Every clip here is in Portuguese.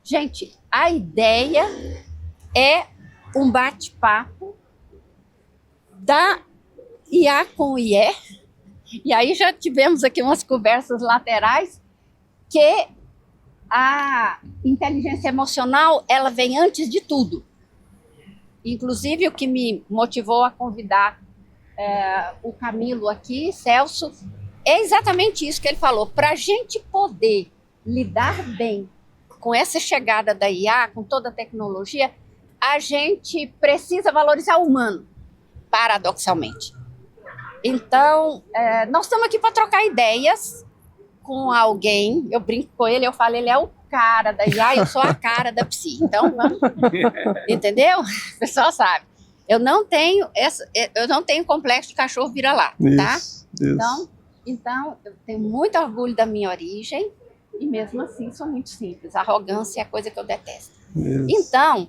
Gente, a ideia é um bate-papo da IA com o IE, e aí já tivemos aqui umas conversas laterais, que a inteligência emocional, ela vem antes de tudo. Inclusive, o que me motivou a convidar o Camilo aqui, Celso, é exatamente isso que ele falou. Para a gente poder lidar bem com essa chegada da IA, com toda a tecnologia, a gente precisa valorizar o humano, paradoxalmente. Então, nós estamos aqui para trocar ideias com alguém. Eu brinco com ele, eu falo, ele é o cara da IA, eu sou a cara da psi. Então, vamos. Entendeu? O pessoal sabe. Eu não tenho complexo de cachorro vira-lata, tá? Isso. Então, eu tenho muito orgulho da minha origem e mesmo assim sou muito simples. A arrogância é a coisa que eu detesto. Isso. Então,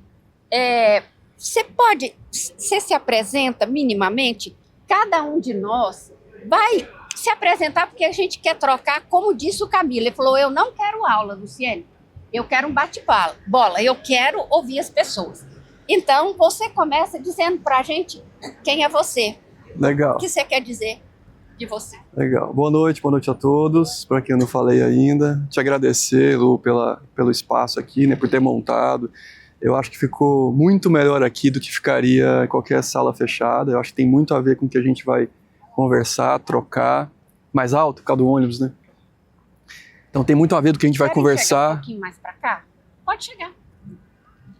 você se apresenta minimamente, cada um de nós vai se apresentar porque a gente quer trocar, como disse o Camilo. Ele falou, eu não quero aula, Luciene, eu quero um bate-bola, eu quero ouvir as pessoas. Então, você começa dizendo pra gente quem é você. Legal. O que você quer dizer de você? Legal. Boa noite a todos. Para quem eu não falei ainda, te agradecer, Lu, pelo espaço aqui, né, por ter montado. Eu acho que ficou muito melhor aqui do que ficaria em qualquer sala fechada. Eu acho que tem muito a ver com o que a gente vai conversar, trocar. Mais alto, por causa do ônibus, né? Então tem muito a ver do que a gente vai conversar. Chegar um pouquinho mais para cá? Pode chegar.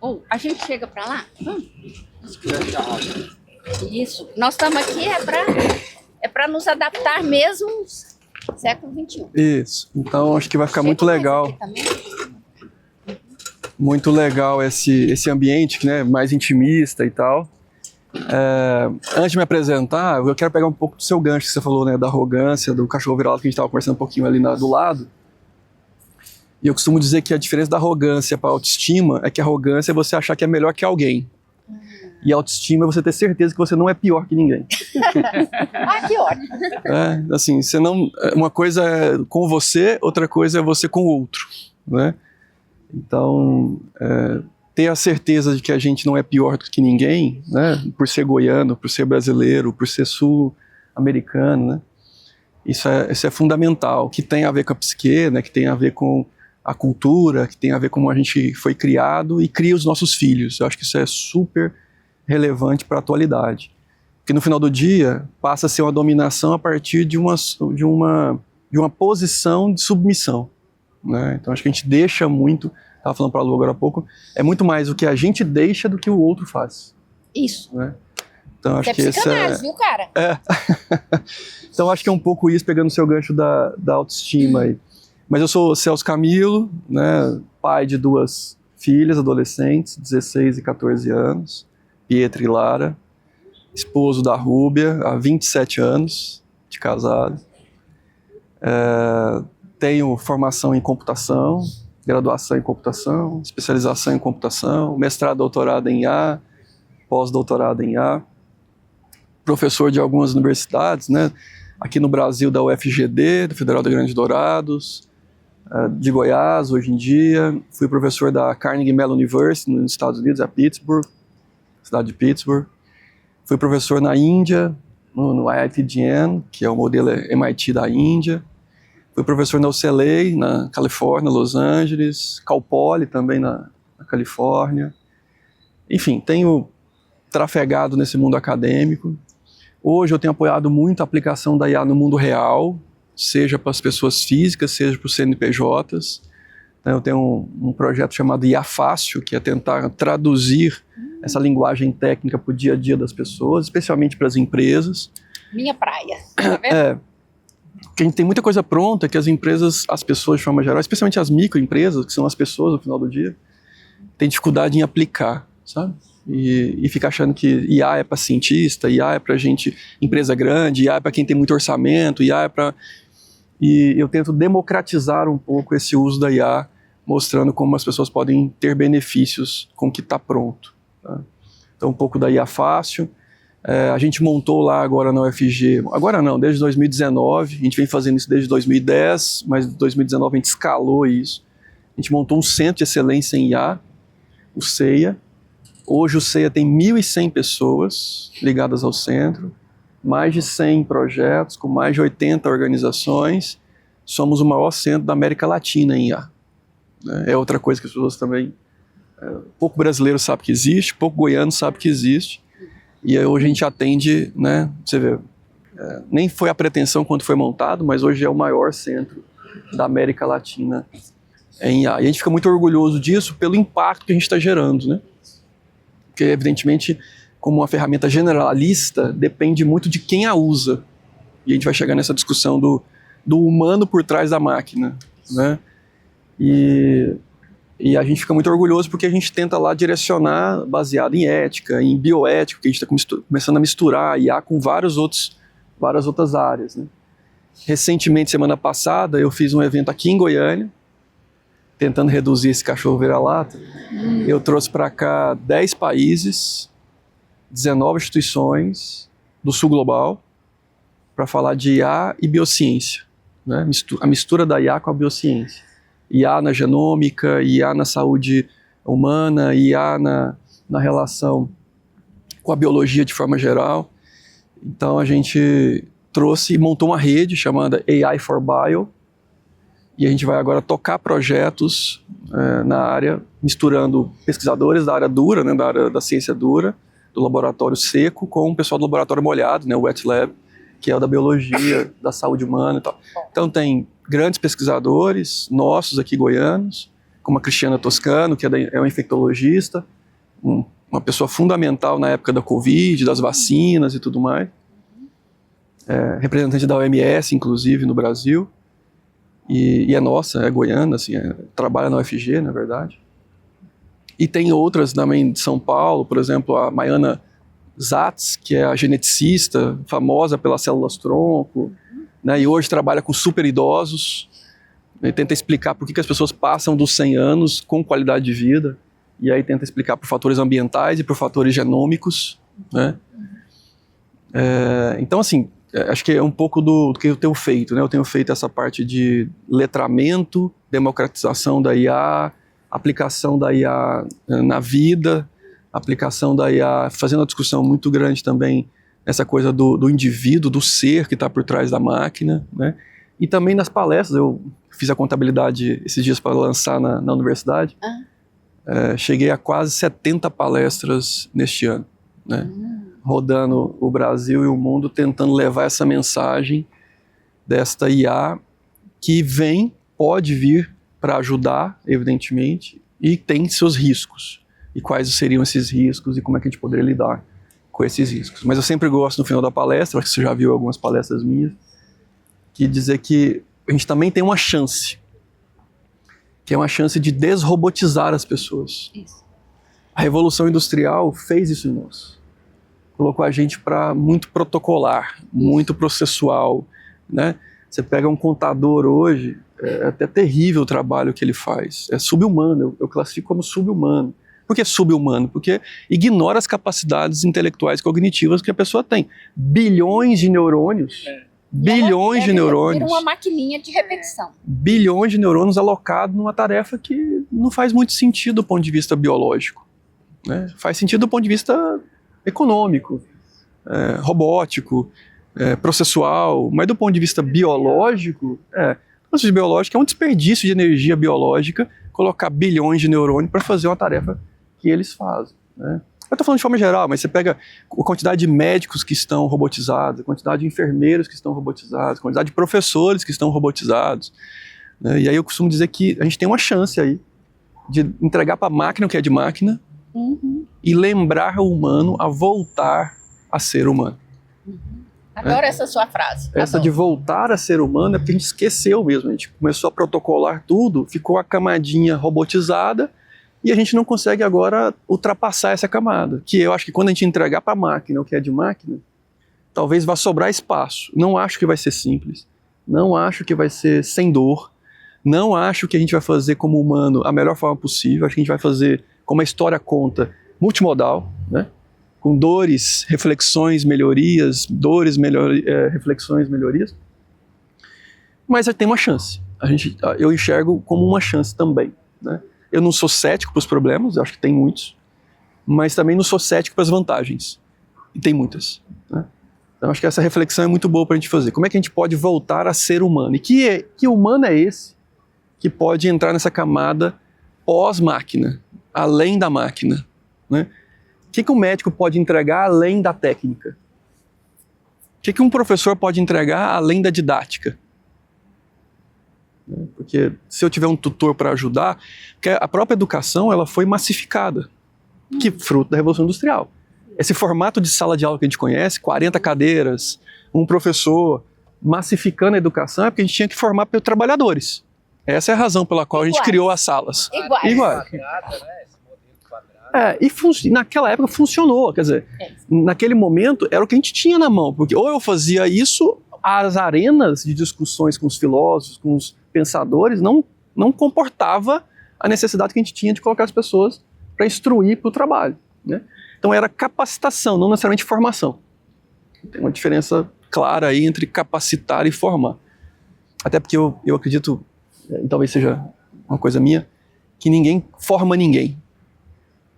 Ou a gente chega para lá? Isso. Nós estamos aqui para nos adaptar mesmo ao século XXI. Isso. Então acho que vai ficar muito legal. Muito legal esse ambiente, né, mais intimista e tal. Antes de me apresentar, eu quero pegar um pouco do seu gancho que você falou, né, da arrogância, do cachorro virado que a gente estava conversando um pouquinho ali do lado. E eu costumo dizer que a diferença da arrogância para a autoestima é que a arrogância é você achar que é melhor que alguém. E a autoestima é você ter certeza que você não é pior que ninguém. Que ótimo. Assim, você não, uma coisa é com você, outra coisa é você com o outro, né? Então, ter a certeza de que a gente não é pior do que ninguém, né? Por ser goiano, por ser brasileiro, por ser sul-americano, né? Isso é fundamental, que tem a ver com a psique, né? Que tem a ver com a cultura, que tem a ver com como a gente foi criado e cria os nossos filhos. Eu acho que isso é super relevante para a atualidade. Porque no final do dia, passa a ser uma dominação a partir de uma posição de submissão, né? Então acho que a gente deixa muito, estava falando para a Lu agora há pouco, é muito mais o que a gente deixa do que o outro faz. Isso. Né? Então acho que psicanálise, viu, cara? Então acho que é um pouco isso, pegando o seu gancho da autoestima aí. Mas eu sou o Celso Camilo, né, pai de 2 filhas adolescentes, 16 e 14 anos, Pietra e Lara, esposo da Rúbia, há 27 anos de casado. Tenho formação em computação, graduação em computação, especialização em computação, mestrado, doutorado em IA, pós-doutorado em IA, professor de algumas universidades, né? Aqui no Brasil da UFGD, do Federal da Grande Dourados, de Goiás hoje em dia, fui professor da Carnegie Mellon University nos Estados Unidos, a Pittsburgh, cidade de Pittsburgh. Fui professor na Índia, no IIT-JAM, que é o modelo MIT da Índia. Fui professor na UCLA, na Califórnia, Los Angeles, Cal Poly também na Califórnia. Enfim, tenho trafegado nesse mundo acadêmico. Hoje eu tenho apoiado muito a aplicação da IA no mundo real, seja para as pessoas físicas, seja para os CNPJs. Eu tenho um projeto chamado IA Fácil, que é tentar traduzir essa linguagem técnica para o dia a dia das pessoas, especialmente para as empresas. Minha praia. Tá vendo? Porque a gente tem muita coisa pronta que as empresas, as pessoas de forma geral, especialmente as microempresas, que são as pessoas no final do dia, têm dificuldade em aplicar, sabe? E fica achando que IA é para cientista, IA é para gente, empresa grande, IA é para quem tem muito orçamento, IA é para... E eu tento democratizar um pouco esse uso da IA, mostrando como as pessoas podem ter benefícios com o que está pronto. Tá? Então, um pouco da IA Fácil. A gente montou lá agora na UFG, agora não, desde 2019, a gente vem fazendo isso desde 2010, mas em 2019 a gente escalou isso. A gente montou um centro de excelência em IA, o CEIA. Hoje o CEIA tem 1.100 pessoas ligadas ao centro, mais de 100 projetos, com mais de 80 organizações. Somos o maior centro da América Latina em IA. É outra coisa que as pessoas também... pouco brasileiro sabe que existe, pouco goiano sabe que existe. E aí hoje a gente atende, né, você vê, nem foi a pretensão quando foi montado, mas hoje é o maior centro da América Latina em IA. E a gente fica muito orgulhoso disso pelo impacto que a gente está gerando, né? Porque, evidentemente, como uma ferramenta generalista, depende muito de quem a usa. E a gente vai chegar nessa discussão do humano por trás da máquina, né? E a gente fica muito orgulhoso porque a gente tenta lá direcionar baseado em ética, em bioética, que a gente está começando a misturar IA com várias outras áreas, né? Recentemente, semana passada, eu fiz um evento aqui em Goiânia, tentando reduzir esse cachorro vira-lata. Eu trouxe para cá 10 países, 19 instituições do sul global, para falar de IA e biociência, né? A mistura da IA com a biociência. IA na genômica, IA na saúde humana, IA na relação com a biologia de forma geral. Então a gente trouxe e montou uma rede chamada AI for Bio, e a gente vai agora tocar projetos na área, misturando pesquisadores da área dura, né, da área da ciência dura, do laboratório seco, com o pessoal do laboratório molhado, né, o Wet Lab, que é o da biologia, da saúde humana e tal. Então tem grandes pesquisadores nossos aqui goianos, como a Cristiana Toscano, que é uma infectologista, uma pessoa fundamental na época da Covid, das vacinas e tudo mais, representante da OMS, inclusive, no Brasil, e é nossa, é goiana, assim, trabalha na UFG, na verdade. E tem outras também de São Paulo, por exemplo, a Maiana Zatz, que é a geneticista, famosa pelas células-tronco, né, e hoje trabalha com super idosos, e tenta explicar por que as pessoas passam dos 100 anos com qualidade de vida, e aí tenta explicar por fatores ambientais e por fatores genômicos, né? Então, assim, acho que é um pouco do que eu tenho feito, né? Eu tenho feito essa parte de letramento, democratização da IA, aplicação da IA na vida, aplicação da IA, fazendo uma discussão muito grande também, essa coisa do indivíduo, do ser que está por trás da máquina, né? E também nas palestras, eu fiz a contabilidade esses dias para lançar na universidade, cheguei a quase 70 palestras neste ano, né? Rodando o Brasil e o mundo, tentando levar essa mensagem desta IA que pode vir para ajudar, evidentemente, e tem seus riscos. E quais seriam esses riscos e como é que a gente poderia lidar com esses riscos. Mas eu sempre gosto, no final da palestra, acho que você já viu algumas palestras minhas, que dizer que a gente também tem uma chance, que é uma chance de desrobotizar as pessoas. Isso. A Revolução Industrial fez isso em nós. Colocou a gente para muito protocolar, muito processual, né? Você pega um contador hoje, é até terrível o trabalho que ele faz. É sub-humano, eu classifico como sub-humano. Por que sub-humano? Porque ignora as capacidades intelectuais cognitivas que a pessoa tem. Bilhões de neurônios. Bilhões de neurônios. Vira uma maquininha de repetição. Bilhões de neurônios alocados numa tarefa que não faz muito sentido do ponto de vista biológico, né? Faz sentido do ponto de vista econômico, robótico, processual, mas do ponto de vista biológico, biológico é um desperdício de energia biológica colocar bilhões de neurônios para fazer uma tarefa que eles fazem, né? Eu estou falando de forma geral, mas você pega a quantidade de médicos que estão robotizados, a quantidade de enfermeiros que estão robotizados, a quantidade de professores que estão robotizados, né? E aí eu costumo dizer que a gente tem uma chance aí de entregar para a máquina o que é de máquina, e lembrar o humano a voltar a ser humano. Adoro essa sua frase. Essa de voltar a ser humano é porque a gente esqueceu mesmo. A gente começou a protocolar tudo, ficou a camadinha robotizada e a gente não consegue agora ultrapassar essa camada. Que eu acho que quando a gente entregar para a máquina o que é de máquina, talvez vá sobrar espaço. Não acho que vai ser simples. Não acho que vai ser sem dor. Não acho que a gente vai fazer como humano a melhor forma possível. Acho que a gente vai fazer, como a história conta, multimodal, né? Com dores, reflexões, melhorias, reflexões, melhorias. Mas tem uma chance. Eu enxergo como uma chance também, né? Eu não sou cético para os problemas, eu acho que tem muitos, mas também não sou cético para as vantagens, e tem muitas, né? Então acho que essa reflexão é muito boa para a gente fazer. Como é que a gente pode voltar a ser humano? E que humano é esse que pode entrar nessa camada pós-máquina, além da máquina, né? O que um médico pode entregar além da técnica? O que um professor pode entregar além da didática? Porque se eu tiver um tutor para ajudar, porque a própria educação ela foi massificada, que fruto da Revolução Industrial. Esse formato de sala de aula que a gente conhece, 40 cadeiras, um professor, massificando a educação, é porque a gente tinha que formar trabalhadores. Essa é a razão pela qual a gente criou as salas. Iguais. E naquela época funcionou, quer dizer, naquele momento era o que a gente tinha na mão, porque ou eu fazia isso, as arenas de discussões com os filósofos, com os pensadores, não comportava a necessidade que a gente tinha de colocar as pessoas para instruir para o trabalho, né? Então era capacitação, não necessariamente formação. Tem uma diferença clara aí entre capacitar e formar. Até porque eu acredito, e talvez seja uma coisa minha, que ninguém forma ninguém.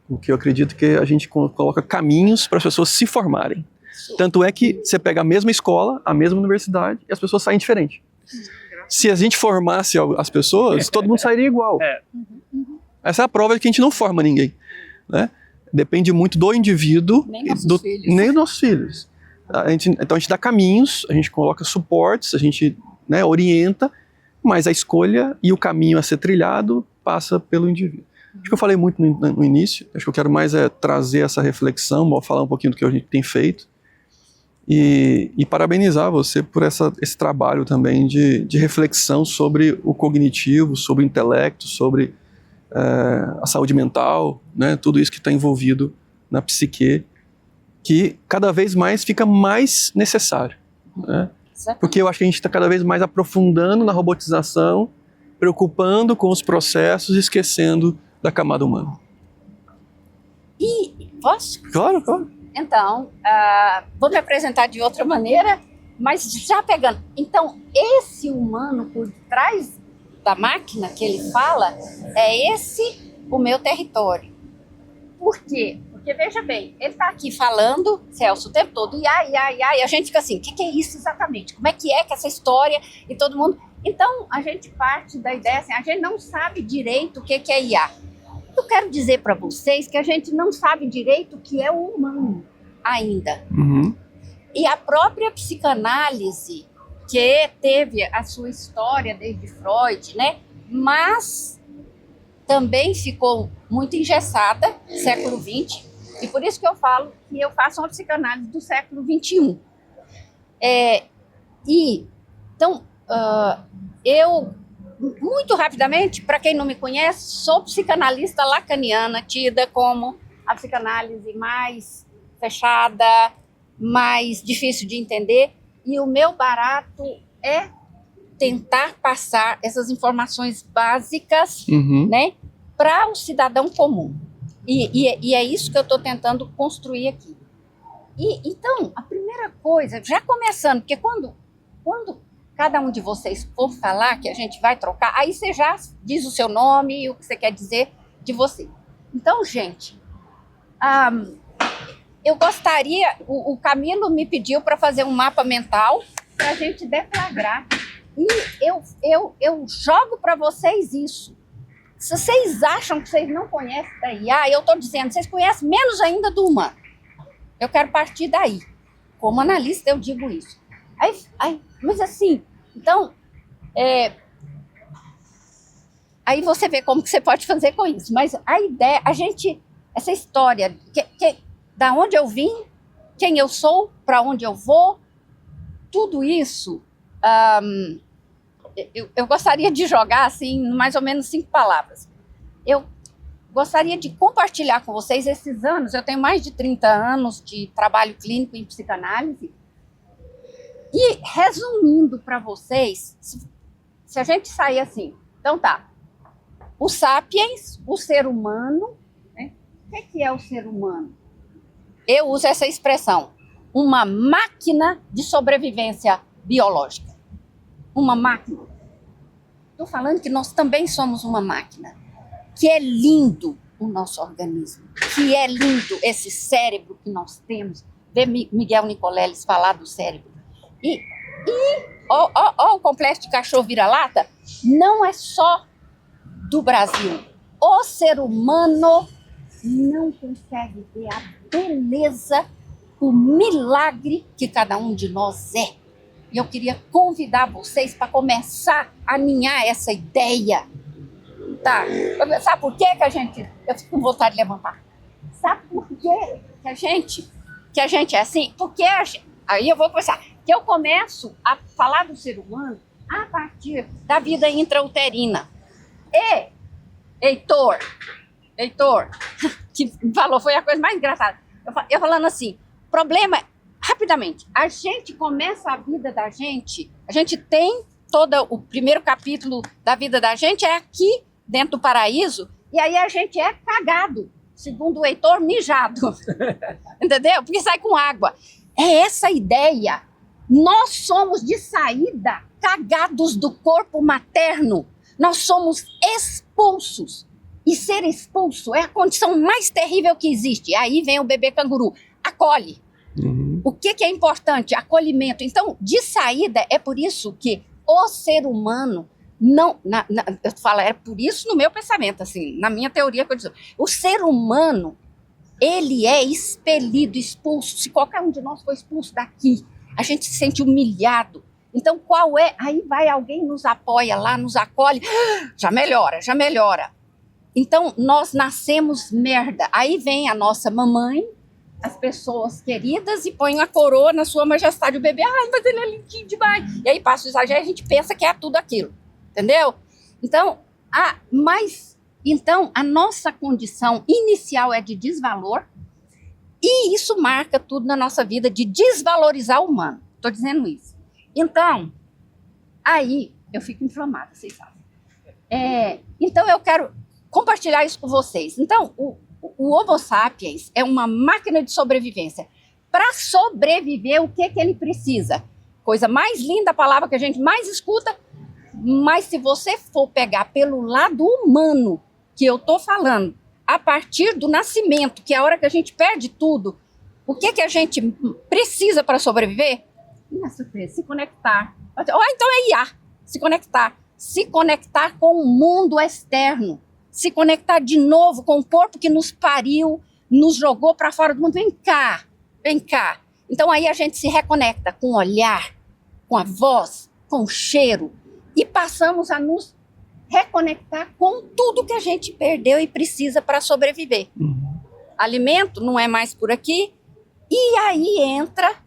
O que eu acredito que a gente coloca caminhos para as pessoas se formarem. Tanto é que você pega a mesma escola, a mesma universidade, e as pessoas saem diferentes. Se a gente formasse as pessoas, todo mundo sairia igual. Essa é a prova de que a gente não forma ninguém, né? Depende muito do indivíduo, nem dos nossos filhos. Então a gente dá caminhos, a gente coloca suportes, a gente, né, orienta, mas a escolha e o caminho a ser trilhado passa pelo indivíduo. Acho que eu falei muito no início, acho que eu quero mais trazer essa reflexão, falar um pouquinho do que a gente tem feito e parabenizar você por esse trabalho também de reflexão sobre o cognitivo, sobre o intelecto, sobre a saúde mental, né, tudo isso que está envolvido na psique, que cada vez mais fica mais necessário, né? Porque eu acho que a gente está cada vez mais aprofundando na robotização, preocupando com os processos, esquecendo da camada humana. E posso? Claro, claro. Então, vou me apresentar de outra maneira, mas já pegando. Então, esse humano por trás da máquina que ele fala, é esse o meu território. Por quê? Porque, veja bem, ele está aqui falando, Celso, o tempo todo, e a gente fica assim, o que é isso exatamente? Como é que essa história? E todo mundo... Então, a gente parte da ideia assim, a gente não sabe direito o que é IA. Eu quero dizer para vocês que a gente não sabe direito o que é o humano ainda. Uhum. E a própria psicanálise, que teve a sua história desde Freud, né? Mas também ficou muito engessada no século XX, e por isso que eu falo que eu faço uma psicanálise do século XXI. Então, eu, muito rapidamente, para quem não me conhece, sou psicanalista lacaniana, tida como a psicanálise mais fechada, mais difícil de entender, e o meu barato é tentar passar essas informações básicas, né, para o cidadão comum. E é isso que eu estou tentando construir aqui. Então, a primeira coisa, já começando, porque quando cada um de vocês for falar, que a gente vai trocar, aí você já diz o seu nome e o que você quer dizer de você. Então, gente, eu gostaria, o Camilo me pediu para fazer um mapa mental para a gente deflagrar. E eu jogo para vocês isso. Se vocês acham que vocês não conhecem da IA, eu estou dizendo, vocês conhecem menos ainda do humano. Eu quero partir daí. Como analista, eu digo isso. Mas assim, então, aí você vê como que você pode fazer com isso. Mas a ideia, essa história, da onde eu vim, quem eu sou, para onde eu vou, tudo isso, eu gostaria de jogar assim, mais ou menos 5 palavras. Eu gostaria de compartilhar com vocês esses anos, eu tenho mais de 30 anos de trabalho clínico em psicanálise, e resumindo para vocês, se a gente sair assim, então tá, o sapiens, o ser humano, né? O que é o ser humano? Eu uso essa expressão, uma máquina de sobrevivência biológica. Uma máquina. Estou falando que nós também somos uma máquina. que é lindo o nosso organismo, que é lindo esse cérebro que nós temos. Vê Miguel Nicoleles falar do cérebro. E o complexo de cachorro vira-lata não é só do Brasil. O ser humano não consegue ver a beleza, o milagre que cada um de nós é. E eu queria convidar vocês para começar a alinhar essa ideia. Tá? Sabe por que a gente... Eu fico com vontade de levantar. Sabe por que a gente é assim? Porque aí eu vou começar. Que eu começo a falar do ser humano a partir da vida intrauterina. E Heitor, que falou, foi a coisa mais engraçada. Eu falando assim, problema, rapidamente, a gente começa a vida da gente, a gente tem todo o primeiro capítulo da vida da gente é aqui, dentro do paraíso, e aí a gente é cagado, segundo o Heitor, mijado. Entendeu? Porque sai com água. É essa ideia. Nós somos, de saída, cagados do corpo materno. Nós somos expulsos. E ser expulso é a condição mais terrível que existe. Aí vem o bebê canguru. Acolhe. Uhum. O que é importante? Acolhimento. Então, de saída, é por isso que o ser humano não... eu falo, é por isso no meu pensamento, assim, na minha teoria que eu digo. O ser humano, ele é expelido, expulso. Se qualquer um de nós for expulso daqui, a gente se sente humilhado. Então, qual é? Aí vai alguém, nos apoia lá, nos acolhe. Já melhora, já melhora. Então, nós nascemos merda. Aí vem a nossa mamãe, as pessoas queridas, e põe a coroa na sua majestade. O bebê, ai, mas ele é lindinho demais. E aí passa o exagero e a gente pensa que é tudo aquilo. Entendeu? Então, a nossa condição inicial é de desvalor. E isso marca tudo na nossa vida, de desvalorizar o humano. Estou dizendo isso. Então, aí eu fico inflamada, vocês sabem. Então, eu quero compartilhar isso com vocês. Então, o Homo sapiens é uma máquina de sobrevivência. Para sobreviver, o que ele precisa? Coisa mais linda, a palavra que a gente mais escuta, mas se você for pegar pelo lado humano, que eu estou falando, a partir do nascimento, que é a hora que a gente perde tudo, o que a gente precisa para sobreviver? Não é surpresa, se conectar. Ou então é IA, se conectar com o mundo externo, se conectar de novo com o corpo que nos pariu, nos jogou para fora do mundo. Vem cá. Então aí a gente se reconecta com o olhar, com a voz, com o cheiro, e passamos a nos reconectar com tudo que a gente perdeu e precisa para sobreviver. Uhum. Alimento não é mais por aqui. E aí entra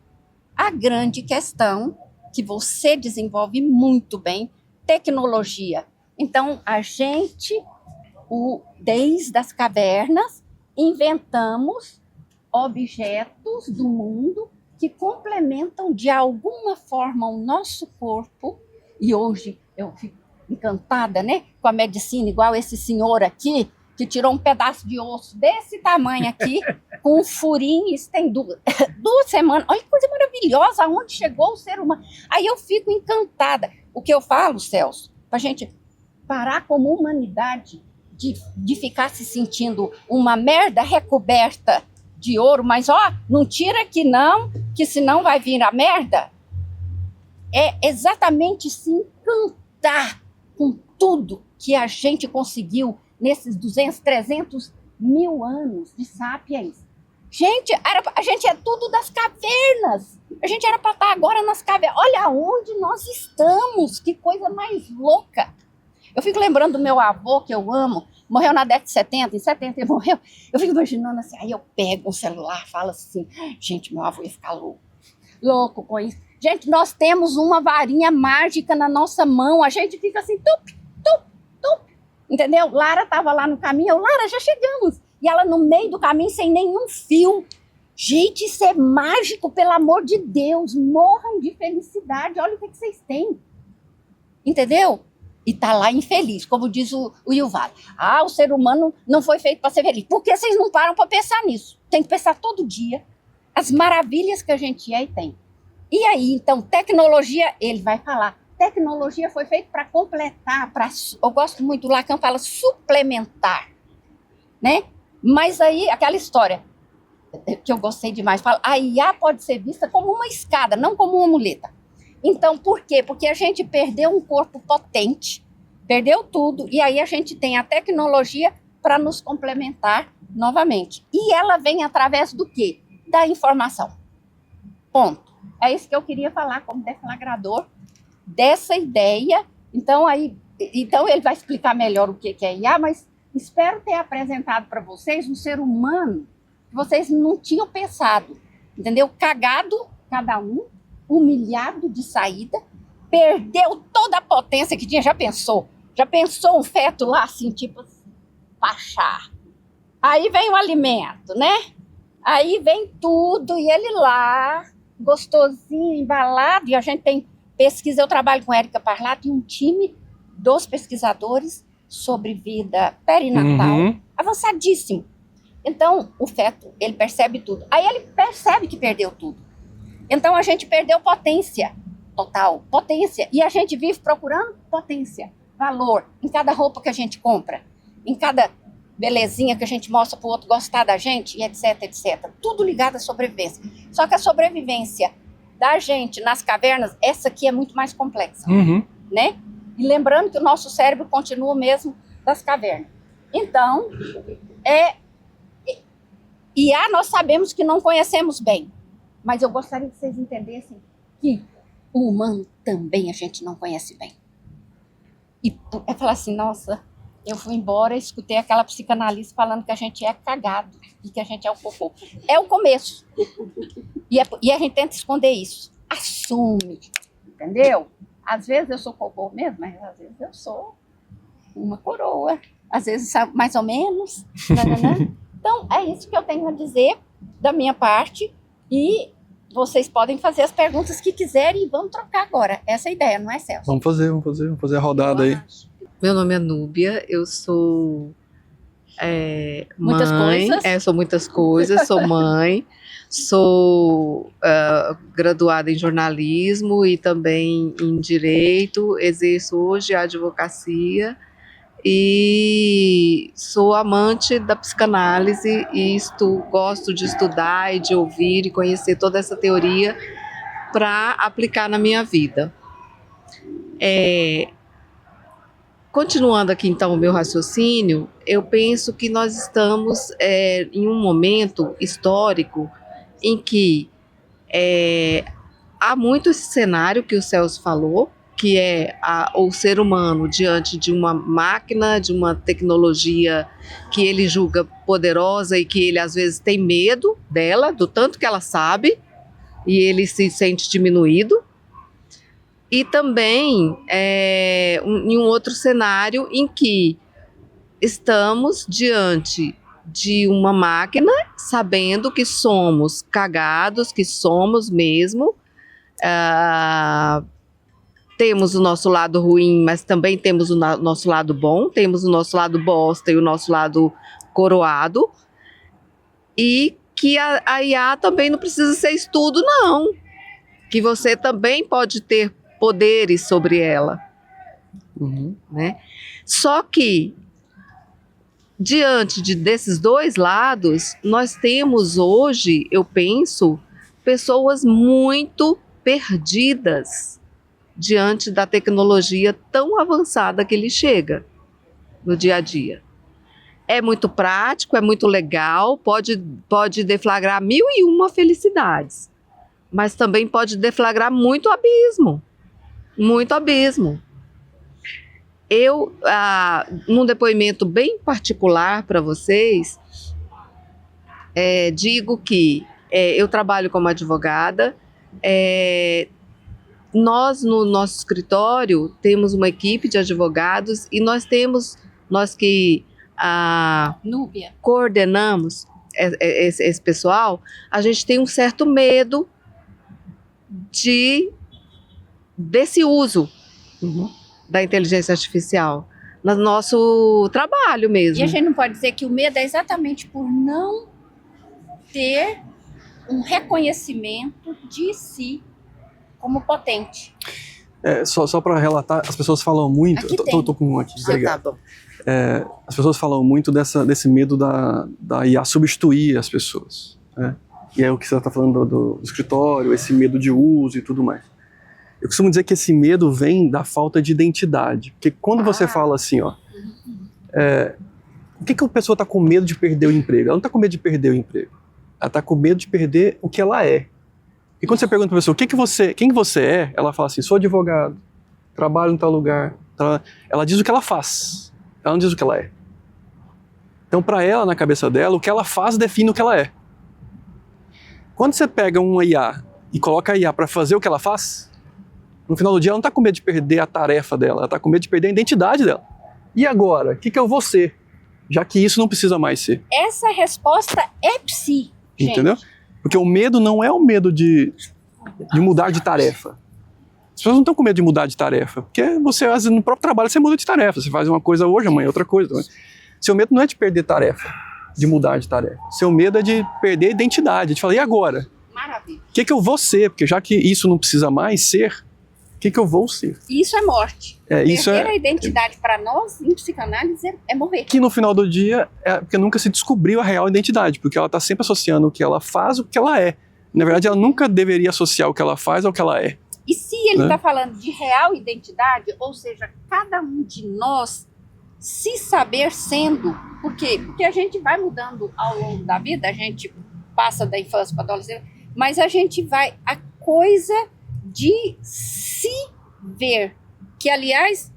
a grande questão, que você desenvolve muito bem, tecnologia. Então, a gente, desde as cavernas, inventamos objetos do mundo que complementam de alguma forma o nosso corpo. E hoje eu fico encantada, né, com a medicina, igual esse senhor aqui, que tirou um pedaço de osso desse tamanho aqui, com um furinho, isso tem 2 semanas. Olha que coisa maravilhosa, aonde chegou o ser humano. Aí eu fico encantada. O que eu falo, Celso, para a gente parar como humanidade de ficar se sentindo uma merda recoberta de ouro, mas não tira que não, que senão vai vir a merda. É exatamente se encantar com tudo que a gente conseguiu nesses 200, 300 mil anos de Sapiens. Gente, a gente é tudo das cavernas. A gente era para estar agora nas cavernas. Olha onde nós estamos. Que coisa mais louca. Eu fico lembrando do meu avô, que eu amo. Morreu na década de 70. Em 70 ele morreu. Eu fico imaginando assim. Aí eu pego o celular, falo assim. Gente, meu avô ia ficar louco. Louco com isso. Gente, nós temos uma varinha mágica na nossa mão. A gente fica assim, tup, tup, tup. Entendeu? Lara estava lá no caminho. Lara, já chegamos. E ela no meio do caminho, sem nenhum fio. Gente, isso é mágico, pelo amor de Deus. Morram de felicidade. Olha o que vocês têm. Entendeu? E tá lá infeliz, como diz o Yuval. O ser humano não foi feito para ser feliz. Por que vocês não param para pensar nisso? Tem que pensar todo dia as maravilhas que a gente é e tem. E aí, então, tecnologia, ele vai falar. tecnologia foi feita para completar, eu gosto muito, o Lacan fala suplementar, né? Mas aí, aquela história que eu gostei demais, fala, a IA pode ser vista como uma escada, não como uma muleta. Então, por quê? Porque a gente perdeu um corpo potente, perdeu tudo, e aí a gente tem a tecnologia para nos complementar novamente. E ela vem através do quê? Da informação. Ponto. É isso que eu queria falar como deflagrador dessa ideia. Então ele vai explicar melhor o que é IA, mas espero ter apresentado para vocês um ser humano que vocês não tinham pensado, entendeu? Cagado, cada um, humilhado de saída, perdeu toda a potência que tinha. Já pensou? Já pensou um feto lá assim, tipo, pachá? Aí vem o alimento, né? Aí vem tudo e ele lá, gostosinho, embalado, e a gente tem pesquisa, eu trabalho com Érica Parlato e um time dos pesquisadores sobre vida perinatal, avançadíssimo. Então, o feto, ele percebe tudo. Aí ele percebe que perdeu tudo. Então, a gente perdeu potência total, potência. E a gente vive procurando potência, valor, em cada roupa que a gente compra, em cada belezinha que a gente mostra para o outro gostar da gente, e etc, etc. Tudo ligado à sobrevivência. Só que a sobrevivência da gente nas cavernas, essa aqui é muito mais complexa, né? E lembrando que o nosso cérebro continua o mesmo das cavernas. Então, nós sabemos que não conhecemos bem, mas eu gostaria que vocês entendessem que o humano também a gente não conhece bem. E é falar assim, nossa, eu fui embora e escutei aquela psicanalista falando que a gente é cagado e que a gente é o cocô. É o começo. E a gente tenta esconder isso. Assume, entendeu? Às vezes eu sou cocô mesmo, mas às vezes eu sou uma coroa. Às vezes mais ou menos. Então, é isso que eu tenho a dizer da minha parte. E vocês podem fazer as perguntas que quiserem e vamos trocar agora. Essa é a ideia, não é, Celso? Vamos fazer a rodada aí. Meu nome é Núbia, eu sou Muitas mãe, coisas. sou muitas coisas, sou mãe, sou graduada em jornalismo e também em direito, exerço hoje a advocacia e sou amante da psicanálise e gosto de estudar e de ouvir e conhecer toda essa teoria para aplicar na minha vida. Continuando aqui, então, o meu raciocínio, eu penso que nós estamos em um momento histórico em que há muito esse cenário que o Celso falou, que é o ser humano diante de uma máquina, de uma tecnologia que ele julga poderosa e que ele, às vezes, tem medo dela, do tanto que ela sabe, e ele se sente diminuído. E também em um outro cenário em que estamos diante de uma máquina, sabendo que somos cagados, que somos mesmo, temos o nosso lado ruim, mas também temos o nosso lado bom, temos o nosso lado bosta e o nosso lado coroado, e que a IA também não precisa ser estudo, não, que você também pode ter poderes sobre ela, né? Só que, diante desses dois lados, nós temos hoje, eu penso, pessoas muito perdidas diante da tecnologia tão avançada que lhe chega no dia a dia. É muito prático, é muito legal, pode deflagrar 1001 felicidades, mas também pode deflagrar muito abismo. Muito abismo. Eu, num depoimento bem particular para vocês, digo que eu trabalho como advogada, nós no nosso escritório temos uma equipe de advogados e nós que Núbia. coordenamos esse pessoal, a gente tem um certo medo desse uso da inteligência artificial no nosso trabalho mesmo. E a gente não pode dizer que o medo é exatamente por não ter um reconhecimento de si como potente. Só para relatar, as pessoas falam muito... Aqui tem. Tô com um aqui, obrigado. Tá bom. As pessoas falam muito desse medo da IA substituir as pessoas, né? E é o que você está falando do escritório, esse medo de uso e tudo mais. Eu costumo dizer que esse medo vem da falta de identidade. Porque quando você fala assim, ó, o que a pessoa está com medo de perder o emprego? Ela não está com medo de perder o emprego. Ela está com medo de perder o que ela é. E quando você pergunta para a pessoa, quem você é? Ela fala assim, sou advogado, trabalho em tal lugar. Ela diz o que ela faz. Ela não diz o que ela é. Então, para ela, na cabeça dela, o que ela faz define o que ela é. Quando você pega uma IA e coloca a IA para fazer o que ela faz, no final do dia ela não está com medo de perder a tarefa dela, ela está com medo de perder a identidade dela. E agora? O que eu vou ser? Já que isso não precisa mais ser. Essa resposta é psi, gente. Entendeu? Porque o medo não é o medo de mudar de tarefa. As pessoas não estão com medo de mudar de tarefa, porque você, às vezes, no próprio trabalho, você muda de tarefa. Você faz uma coisa hoje, amanhã outra coisa. Seu medo não é de perder tarefa, de mudar de tarefa. Seu medo é de perder a identidade, de falar, e agora? Maravilha. O que eu vou ser? Porque já que isso não precisa mais ser, o que eu vou ser? Isso é morte. Isso Perder a identidade para nós, em psicanálise, é morrer. Que no final do dia, porque nunca se descobriu a real identidade, porque ela está sempre associando o que ela faz ao que ela é. Na verdade, ela nunca deveria associar o que ela faz ao que ela é. E se ele está falando de real identidade, ou seja, cada um de nós se saber sendo, por quê? Porque a gente vai mudando ao longo da vida, a gente passa da infância para a adolescência, mas a gente vai, a coisa de se ver, que aliás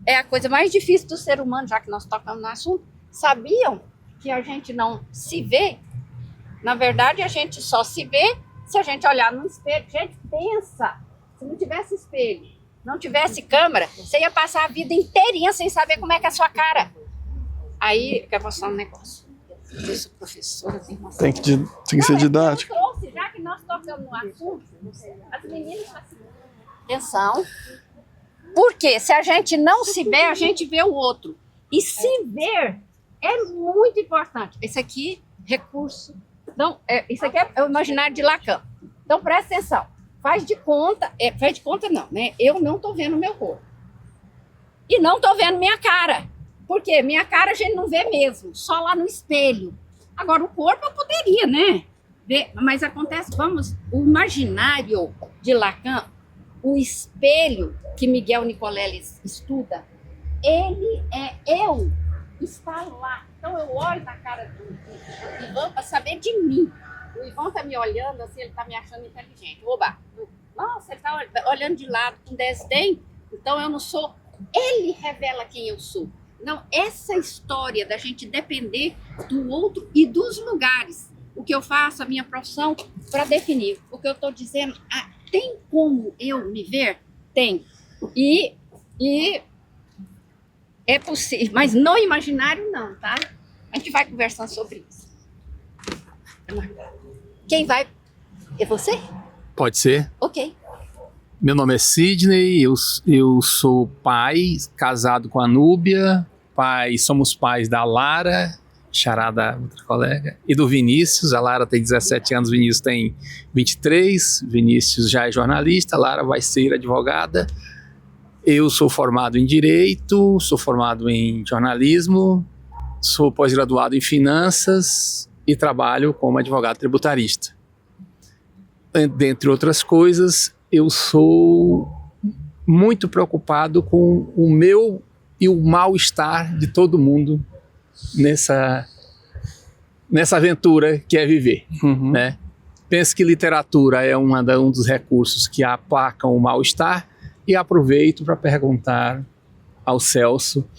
é a coisa mais difícil do ser humano, já que nós tocamos no assunto. Sabiam que a gente não se vê? Na verdade, a gente só se vê se a gente olhar no espelho. Gente, pensa, se não tivesse espelho, não tivesse câmera, você ia passar a vida inteirinha sem saber como é que é a sua cara. Aí, eu quero mostrar um negócio. Eu sou professora, tem que ser didática. Eu trouxe, já que nós tocamos no assunto, as meninas assim, atenção. Porque se a gente não se vê, a gente vê o outro. E se ver é muito importante. Esse aqui, recurso. Não, isso aqui é o imaginário de Lacan. Então, presta atenção. Faz de conta não, né? Eu não tô vendo meu corpo. E não tô vendo minha cara. Por quê? Minha cara a gente não vê mesmo, só lá no espelho. Agora, o corpo eu poderia, né? Ver, mas acontece, o imaginário de Lacan, o espelho que Miguel Nicoleles estuda, ele é eu, está lá. Então eu olho na cara do Ivan para saber de mim. O Ivan está me olhando assim, ele está me achando inteligente. Oba! Nossa, ele está olhando de lado com desdém. Então eu não sou. Ele revela quem eu sou. Não, essa história da gente depender do outro e dos lugares. O que eu faço, a minha profissão, para definir. O que eu estou dizendo, tem como eu me ver? Tem. E é possível, mas no imaginário não, tá? A gente vai conversando sobre isso. Quem vai? É você? Pode ser. Ok. Meu nome é Sidney, eu sou pai, casado com a Núbia, somos pais da Lara, charada outra colega, e do Vinícius. A Lara tem 17 anos, o Vinícius tem 23, Vinícius já é jornalista, a Lara vai ser advogada. Eu sou formado em Direito, sou formado em Jornalismo, sou pós-graduado em Finanças e trabalho como advogado tributarista. Dentre outras coisas, eu sou muito preocupado com o meu e o mal-estar de todo mundo nessa aventura que é viver, né? Penso que literatura é um dos recursos que aplacam o mal-estar, e aproveito para perguntar ao Celso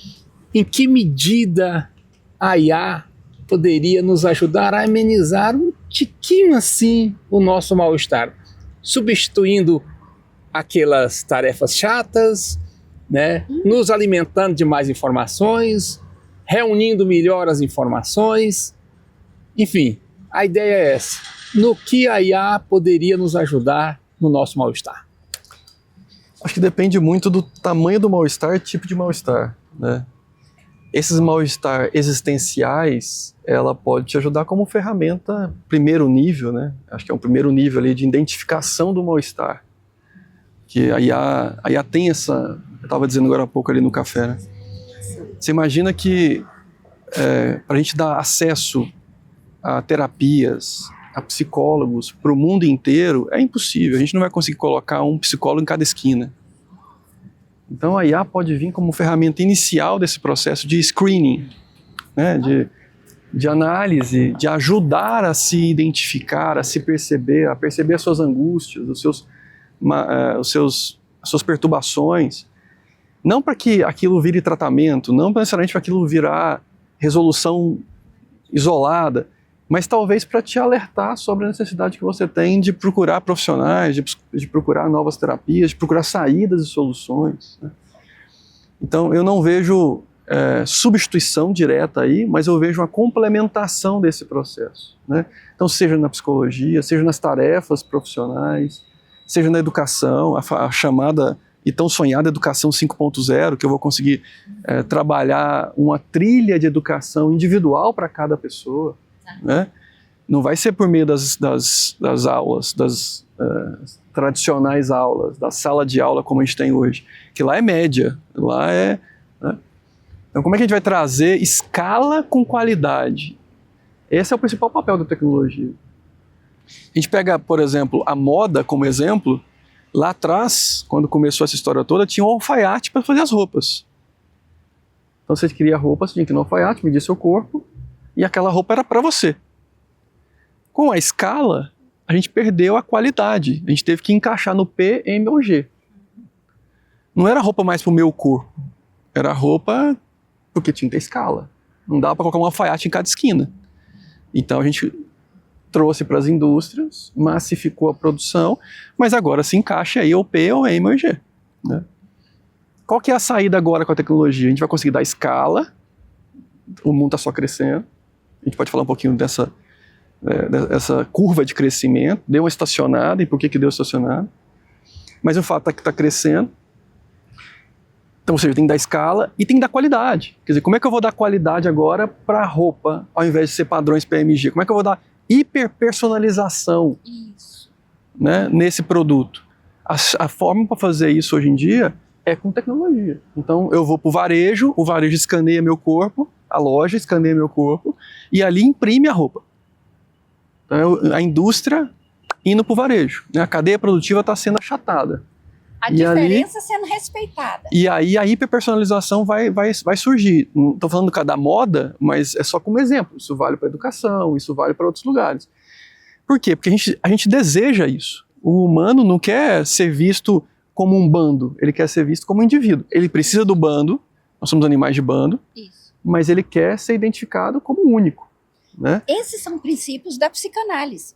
em que medida a IA poderia nos ajudar a amenizar um tiquinho assim o nosso mal-estar, substituindo aquelas tarefas chatas, né? Nos alimentando de mais informações, reunindo melhor as informações. Enfim, a ideia é essa. No que a IA poderia nos ajudar no nosso mal-estar? Acho que depende muito do tamanho do mal-estar e tipo de mal-estar, né? Esses mal-estar existenciais, ela pode te ajudar como ferramenta primeiro nível, né? Acho que é um primeiro nível ali de identificação do mal-estar. Que a IA tem essa... Eu estava dizendo agora há pouco ali no café, né? Você imagina que para a gente dar acesso a terapias, a psicólogos para o mundo inteiro, é impossível. A gente não vai conseguir colocar um psicólogo em cada esquina. Então a IA pode vir como ferramenta inicial desse processo de screening, né? De análise, de ajudar a se identificar, a se perceber, a perceber as suas angústias, as suas perturbações. Não para que aquilo vire tratamento, não necessariamente para aquilo virar resolução isolada, mas talvez para te alertar sobre a necessidade que você tem de procurar profissionais, de procurar novas terapias, de procurar saídas e soluções, né? Então eu não vejo substituição direta aí, mas eu vejo uma complementação desse processo, né? Então seja na psicologia, seja nas tarefas profissionais, seja na educação, a chamada e tão sonhada educação 5.0, que eu vou conseguir trabalhar uma trilha de educação individual para cada pessoa, né? Não vai ser por meio das aulas, das tradicionais aulas, da sala de aula como a gente tem hoje, que lá é média, lá é... Né? Então como é que a gente vai trazer escala com qualidade? Esse é o principal papel da tecnologia. A gente pega, por exemplo, a moda como exemplo. Lá atrás, quando começou essa história toda, tinha um alfaiate para fazer as roupas. Então você queria roupa, você tinha que ir no alfaiate, medir seu corpo, e aquela roupa era para você. Com a escala, a gente perdeu a qualidade. A gente teve que encaixar no P, M ou G. Não era roupa mais para o meu corpo. Era roupa porque tinha que ter escala. Não dava para colocar um alfaiate em cada esquina. Então a gente trouxe para as indústrias, massificou a produção, mas agora se encaixa aí o P, o M ou o G, né? Qual que é a saída agora com a tecnologia? A gente vai conseguir dar escala, o mundo está só crescendo, a gente pode falar um pouquinho dessa curva de crescimento, deu uma estacionada, e por que deu estacionada? Mas o fato é que está crescendo. Então, ou seja, tem que dar escala e tem que dar qualidade. Quer dizer, como é que eu vou dar qualidade agora para a roupa, ao invés de ser padrões PMG? Como é que eu vou dar hiperpersonalização, né, nesse produto? A forma para fazer isso hoje em dia é com tecnologia. Então, eu vou para o varejo escaneia meu corpo, a loja escaneia meu corpo, e ali imprime a roupa. Então, a indústria indo para o varejo, né? A cadeia produtiva está sendo achatada. A diferença sendo respeitada. E aí a hiperpersonalização vai surgir. Não estou falando da moda, mas é só como exemplo. Isso vale para a educação, isso vale para outros lugares. Por quê? Porque a gente deseja isso. O humano não quer ser visto como um bando, ele quer ser visto como um indivíduo. Ele precisa do bando, nós somos animais de bando, isso, mas ele quer ser identificado como único, né? Esses são princípios da psicanálise.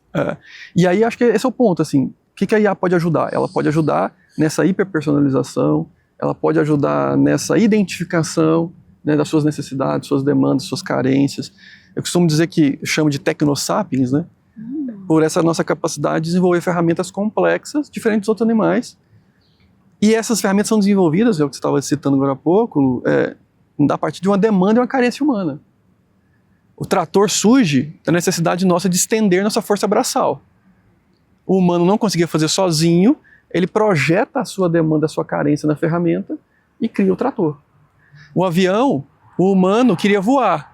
E aí acho que esse é o ponto, assim, o que a IA pode ajudar? Ela pode ajudar nessa hiperpersonalização, ela pode ajudar nessa identificação, né, das suas necessidades, suas demandas, suas carências. Eu costumo dizer que eu chamo de tecnosapiens, né? Por essa nossa capacidade de desenvolver ferramentas complexas, diferentes dos outros animais. E essas ferramentas são desenvolvidas, é o que você estava citando agora há pouco, a partir de uma demanda e uma carência humana. O trator surge da necessidade nossa de estender nossa força braçal. O humano não conseguia fazer sozinho, ele projeta a sua demanda, a sua carência na ferramenta e cria o trator. O avião, o humano queria voar.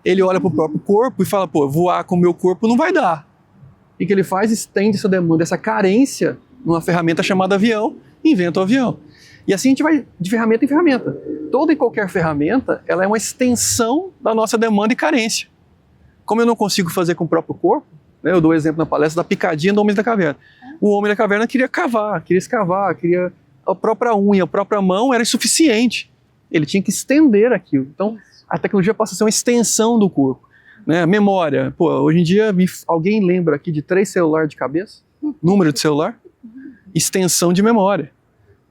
Ele olha para o próprio corpo e fala, pô, voar com o meu corpo não vai dar. E o que ele faz? Estende essa demanda, essa carência numa ferramenta chamada avião, inventa o avião. E assim a gente vai de ferramenta em ferramenta. Toda e qualquer ferramenta, ela é uma extensão da nossa demanda e carência. Como eu não consigo fazer com o próprio corpo, né, eu dou o exemplo na palestra da picadinha do Homem da Caverna. O Homem da Caverna queria cavar, queria escavar, queria... A própria unha, a própria mão era insuficiente. Ele tinha que estender aquilo. Então, a tecnologia passa a ser uma extensão do corpo, né? Memória. Pô, hoje em dia, alguém lembra aqui de 3 celulares de cabeça? Número de celular? Extensão de memória,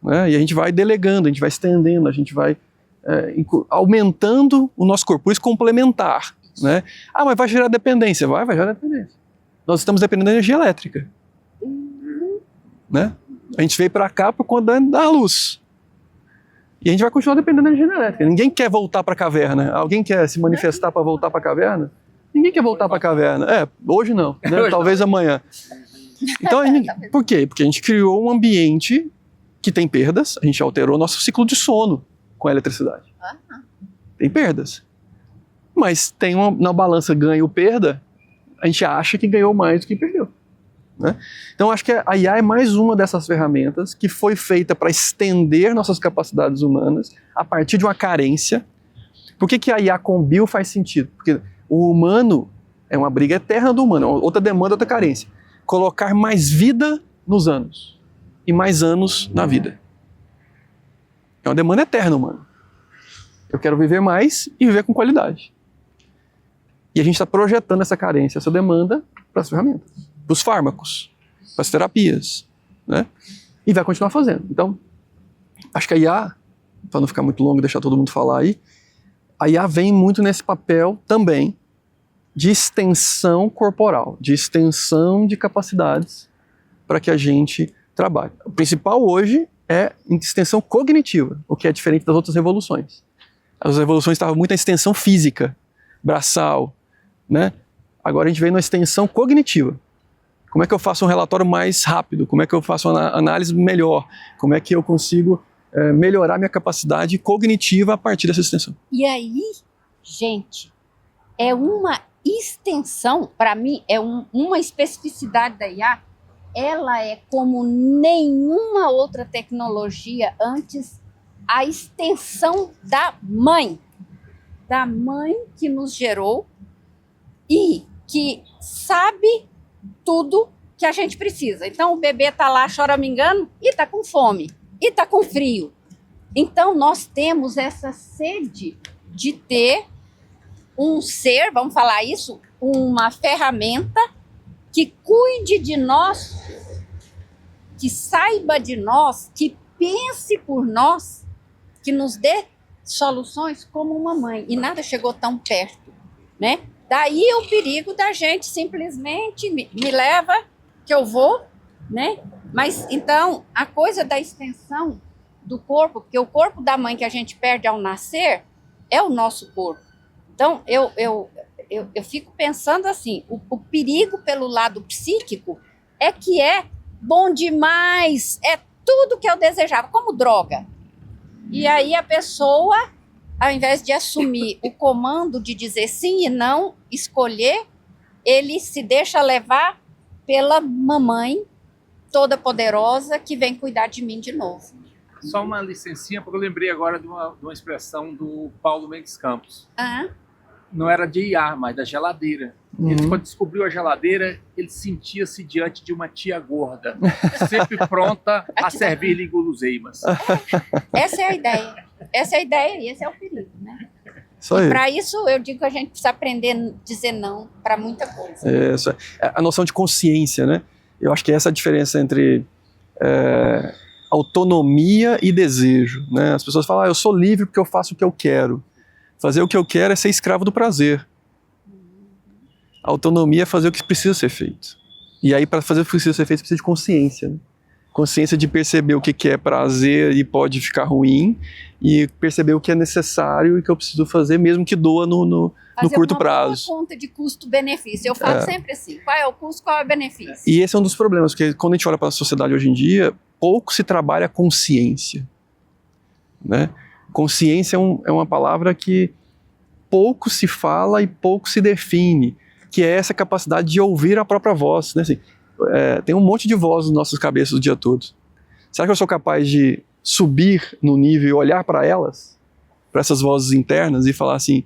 né? E a gente vai delegando, a gente vai estendendo, a gente vai aumentando o nosso corpo. Por isso, complementar, né? Ah, mas vai gerar dependência. Vai gerar dependência. Nós estamos dependendo da energia elétrica, né? A gente veio para cá por conta da luz. E a gente vai continuar dependendo da energia elétrica. Ninguém quer voltar para a caverna. Alguém quer se manifestar para voltar para a caverna? Ninguém quer voltar para a caverna. Hoje não, né? Talvez amanhã. Então, por quê? Porque a gente criou um ambiente que tem perdas, a gente alterou nosso ciclo de sono com a eletricidade. Tem perdas. Mas tem na balança ganho ou perda, a gente acha que ganhou mais do que perdeu. Né? Então, acho que a IA é mais uma dessas ferramentas que foi feita para estender nossas capacidades humanas a partir de uma carência. Por que a IA com bio faz sentido? Porque o humano é uma briga eterna do humano, outra demanda, outra carência. Colocar mais vida nos anos e mais anos na vida. É uma demanda eterna, humana. Eu quero viver mais e viver com qualidade. E a gente está projetando essa carência, essa demanda para as ferramentas, para os fármacos, para as terapias, né? E vai continuar fazendo. Então, acho que a IA, para não ficar muito longo e deixar todo mundo falar aí, a IA vem muito nesse papel também de extensão corporal, de extensão de capacidades para que a gente trabalhe. O principal hoje é extensão cognitiva, o que é diferente das outras revoluções. As revoluções estavam muito na extensão física, braçal, né? Agora a gente vem na extensão cognitiva. Como é que eu faço um relatório mais rápido? Como é que eu faço uma análise melhor? Como é que eu consigo melhorar minha capacidade cognitiva a partir dessa extensão? E aí, gente, é uma extensão, para mim, é uma especificidade da IA. Ela é como nenhuma outra tecnologia antes, a extensão da mãe que nos gerou e que sabe tudo que a gente precisa. Então o bebê está lá choramingando e está com fome, e está com frio. Então nós temos essa sede de ter um ser, vamos falar isso, uma ferramenta que cuide de nós, que saiba de nós, que pense por nós, que nos dê soluções como uma mãe. E nada chegou tão perto, né? Daí o perigo da gente simplesmente me leva que eu vou, né? Mas então a coisa da extensão do corpo, porque o corpo da mãe que a gente perde ao nascer é o nosso corpo. Então eu fico pensando assim, o perigo pelo lado psíquico é que é bom demais, é tudo que eu desejava, como droga. E aí a pessoa, ao invés de assumir o comando de dizer sim e não, escolher, ele se deixa levar pela mamãe toda poderosa que vem cuidar de mim de novo. Só uma licencinha, porque eu lembrei agora de uma expressão do Paulo Mendes Campos. Não era de IA, mas da geladeira. Ele, quando descobriu a geladeira, ele sentia-se diante de uma tia gorda, sempre pronta a servir-lhe guloseimas. Essa é a ideia. Essa é a ideia e esse é o perigo, né? E para isso eu digo que a gente precisa aprender a dizer não para muita coisa. Isso. A noção de consciência, né? Eu acho que essa é a diferença entre autonomia e desejo, né? As pessoas falam, eu sou livre porque eu faço o que eu quero. Fazer o que eu quero é ser escravo do prazer. A autonomia é fazer o que precisa ser feito. E aí, para fazer o que precisa ser feito, precisa de consciência. Né? Consciência de perceber o que é prazer e pode ficar ruim, e perceber o que é necessário e que eu preciso fazer, mesmo que doa no curto prazo. Fazer uma conta de custo-benefício. Eu falo sempre assim, qual é o custo, qual é o benefício? E esse é um dos problemas, porque quando a gente olha para a sociedade hoje em dia, pouco se trabalha a consciência. Né? Consciência é uma palavra que pouco se fala e pouco se define, que é essa capacidade de ouvir a própria voz. Né? Assim, tem um monte de vozes nas nossas cabeças o dia todo. Será que eu sou capaz de subir no nível e olhar para elas, para essas vozes internas e falar assim,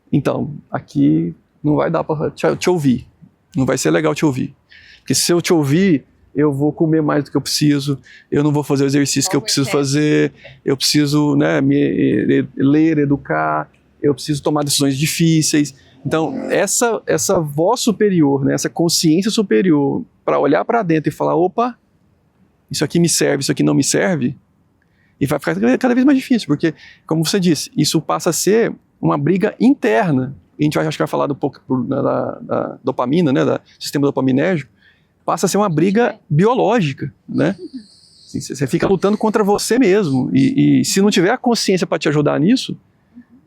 então, aqui não vai dar para te ouvir, não vai ser legal te ouvir. Porque se eu te ouvir, eu vou comer mais do que eu preciso, eu não vou fazer o exercício que eu preciso fazer, eu preciso, né, me ler, educar, eu preciso tomar decisões difíceis. Então, essa voz superior, né, essa consciência superior, para olhar para dentro e falar, opa, isso aqui me serve, isso aqui não me serve, e vai ficar cada vez mais difícil, porque, como você disse, isso passa a ser uma briga interna. A gente acho que vai falar um pouco da dopamina, né, do sistema dopaminérgico, passa a ser uma briga biológica, né? Você fica lutando contra você mesmo, e se não tiver a consciência para te ajudar nisso,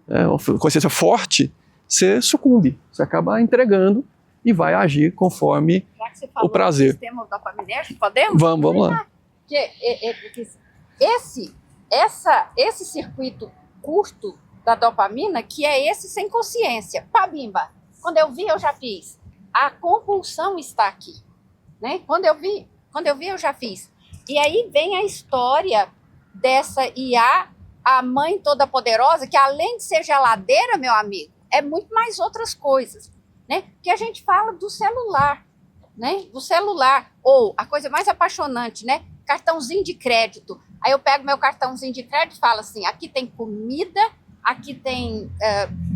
uma consciência forte, você sucumbe, você acaba entregando e vai agir conforme que você falou o prazer. do sistema dopaminérgico, podemos? Vamos lá. Esse circuito curto da dopamina, que é esse sem consciência. Pabimba, quando eu vi, eu já fiz. A compulsão está aqui, né? Quando eu vi, eu já fiz. E aí vem a história dessa IA, a mãe toda poderosa, que além de ser geladeira, meu amigo, é muito mais outras coisas, né? Que a gente fala do celular, né? Do celular, ou a coisa mais apaixonante, né? Cartãozinho de crédito. Aí eu pego meu cartãozinho de crédito e falo assim, aqui tem comida, aqui tem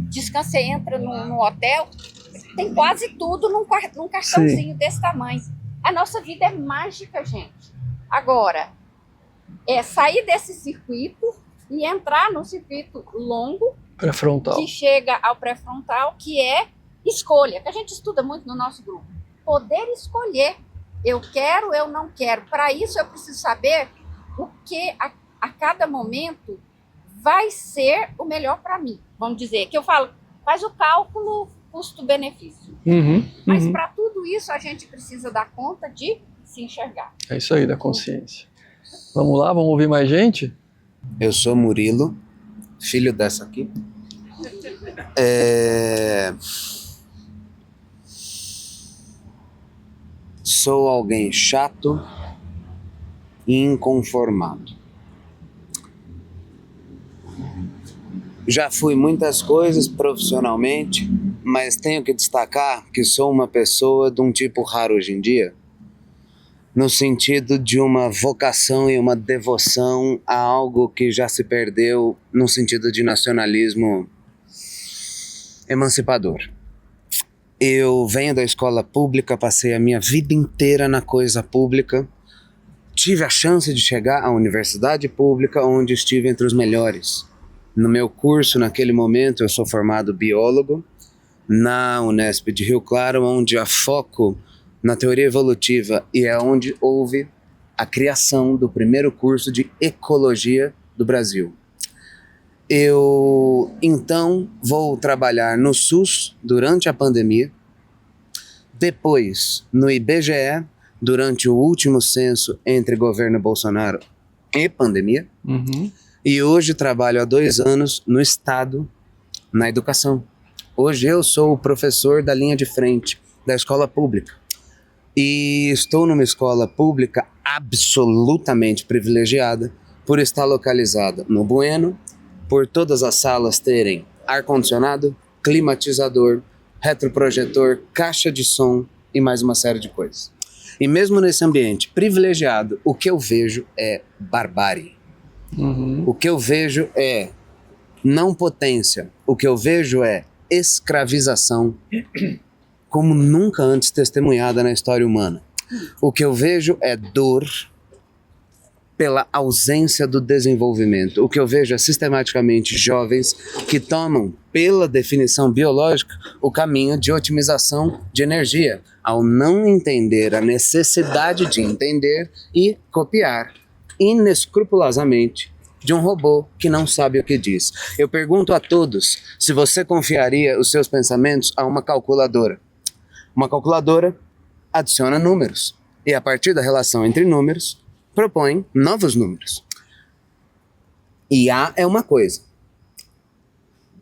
descanso, você entra no hotel, tem quase tudo num cartãozinho desse tamanho. A nossa vida é mágica, gente. Agora, é sair desse circuito e entrar num circuito longo, Pré-frontal. que chega ao pré-frontal, que é escolha, que a gente estuda muito no nosso grupo. Poder escolher. Eu quero, eu não quero. Para isso, eu preciso saber o que a cada momento vai ser o melhor para mim. Vamos dizer, que eu falo, faz o cálculo custo-benefício. Mas para tudo isso, a gente precisa dar conta de se enxergar. É isso aí, da consciência. Vamos lá, vamos ouvir mais gente? Eu sou Murilo, filho dessa aqui. Sou alguém chato e inconformado. Já fui muitas coisas profissionalmente, mas tenho que destacar que sou uma pessoa de um tipo raro hoje em dia, no sentido de uma vocação e uma devoção a algo que já se perdeu no sentido de nacionalismo emancipador. Eu venho da escola pública, passei a minha vida inteira na coisa pública, tive a chance de chegar à universidade pública, onde estive entre os melhores. No meu curso, naquele momento, eu sou formado biólogo na Unesp de Rio Claro, onde há foco na teoria evolutiva e é onde houve a criação do primeiro curso de ecologia do Brasil. Eu, então, vou trabalhar no SUS durante a pandemia, depois no IBGE, durante o último censo entre governo Bolsonaro e pandemia, e hoje trabalho há 2 anos no Estado, na educação. Hoje eu sou o professor da linha de frente da escola pública. E estou numa escola pública absolutamente privilegiada por estar localizada no Bueno, por todas as salas terem ar-condicionado, climatizador, retroprojetor, caixa de som e mais uma série de coisas. E mesmo nesse ambiente privilegiado, o que eu vejo é barbárie. O que eu vejo é não potência. O que eu vejo é escravização como nunca antes testemunhada na história humana. O que eu vejo é dor pela ausência do desenvolvimento. O que eu vejo é sistematicamente jovens que tomam, pela definição biológica, o caminho de otimização de energia, ao não entender a necessidade de entender e copiar inescrupulosamente de um robô que não sabe o que diz. Eu pergunto a todos se você confiaria os seus pensamentos a uma calculadora. Uma calculadora adiciona números e, a partir da relação entre números, propõe novos números. IA é uma coisa.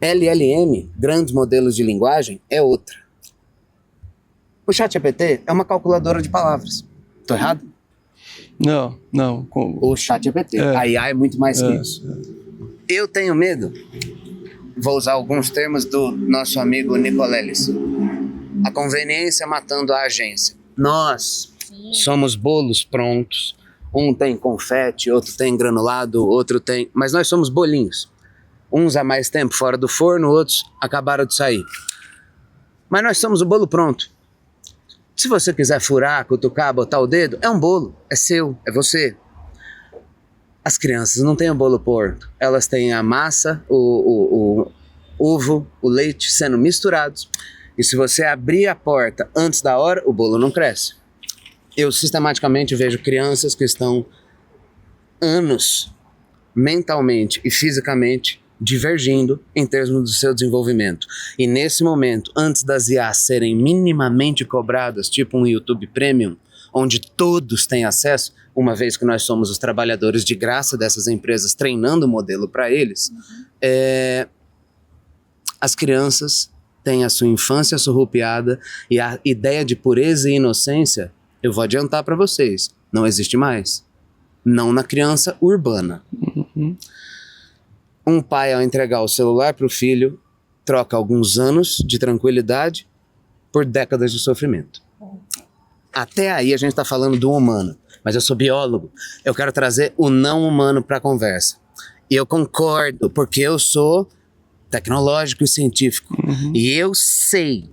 LLM, grandes modelos de linguagem, é outra. O ChatGPT é uma calculadora de palavras. Estou errado? Não. O ChatGPT. A IA é muito mais que isso. Eu tenho medo, vou usar alguns termos do nosso amigo Nicoleles. A conveniência matando a agência. Nós somos bolos prontos. Um tem confete, outro tem granulado, outro tem... Mas nós somos bolinhos. Uns há mais tempo fora do forno, outros acabaram de sair. Mas nós somos o bolo pronto. Se você quiser furar, cutucar, botar o dedo, é um bolo. É seu, é você. As crianças não têm o bolo pronto. Elas têm a massa, o ovo, o leite sendo misturados. E se você abrir a porta antes da hora, o bolo não cresce. Eu sistematicamente vejo crianças que estão anos mentalmente e fisicamente divergindo em termos do seu desenvolvimento. E nesse momento, antes das IAs serem minimamente cobradas, tipo um YouTube Premium, onde todos têm acesso, uma vez que nós somos os trabalhadores de graça dessas empresas treinando o modelo para eles, as crianças têm a sua infância surrupiada e a ideia de pureza e inocência, eu vou adiantar para vocês, não existe mais. Não na criança urbana. Um pai, ao entregar o celular para o filho, troca alguns anos de tranquilidade por décadas de sofrimento. Até aí a gente está falando do humano, mas eu sou biólogo. Eu quero trazer o não humano para a conversa. E eu concordo, porque eu sou tecnológico e científico. E eu sei,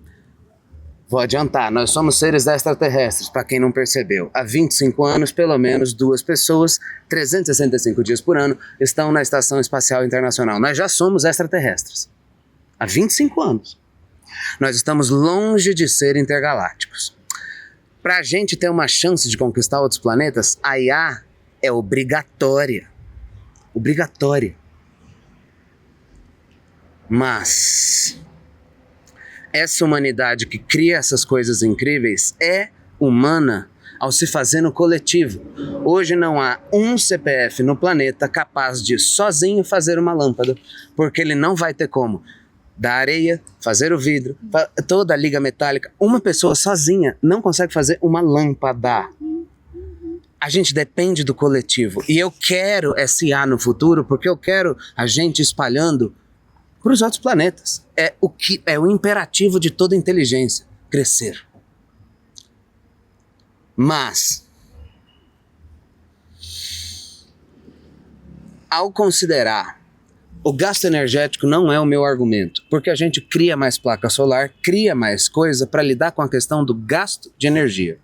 vou adiantar, nós somos seres extraterrestres, para quem não percebeu. Há 25 anos, pelo menos 2 pessoas, 365 dias por ano, estão na Estação Espacial Internacional. Nós já somos extraterrestres. Há 25 anos. Nós estamos longe de ser intergalácticos. Para a gente ter uma chance de conquistar outros planetas, a IA é obrigatória. Obrigatória. Mas essa humanidade que cria essas coisas incríveis é humana ao se fazer no coletivo. Hoje não há um CPF no planeta capaz de sozinho fazer uma lâmpada, porque ele não vai ter como. Da areia, fazer o vidro, toda a liga metálica. Uma pessoa sozinha não consegue fazer uma lâmpada. A gente depende do coletivo. E eu quero SA no futuro, porque eu quero a gente espalhando para os outros planetas. É o imperativo de toda inteligência, crescer. Mas, ao considerar, o gasto energético não é o meu argumento, porque a gente cria mais placa solar, cria mais coisa para lidar com a questão do gasto de energia,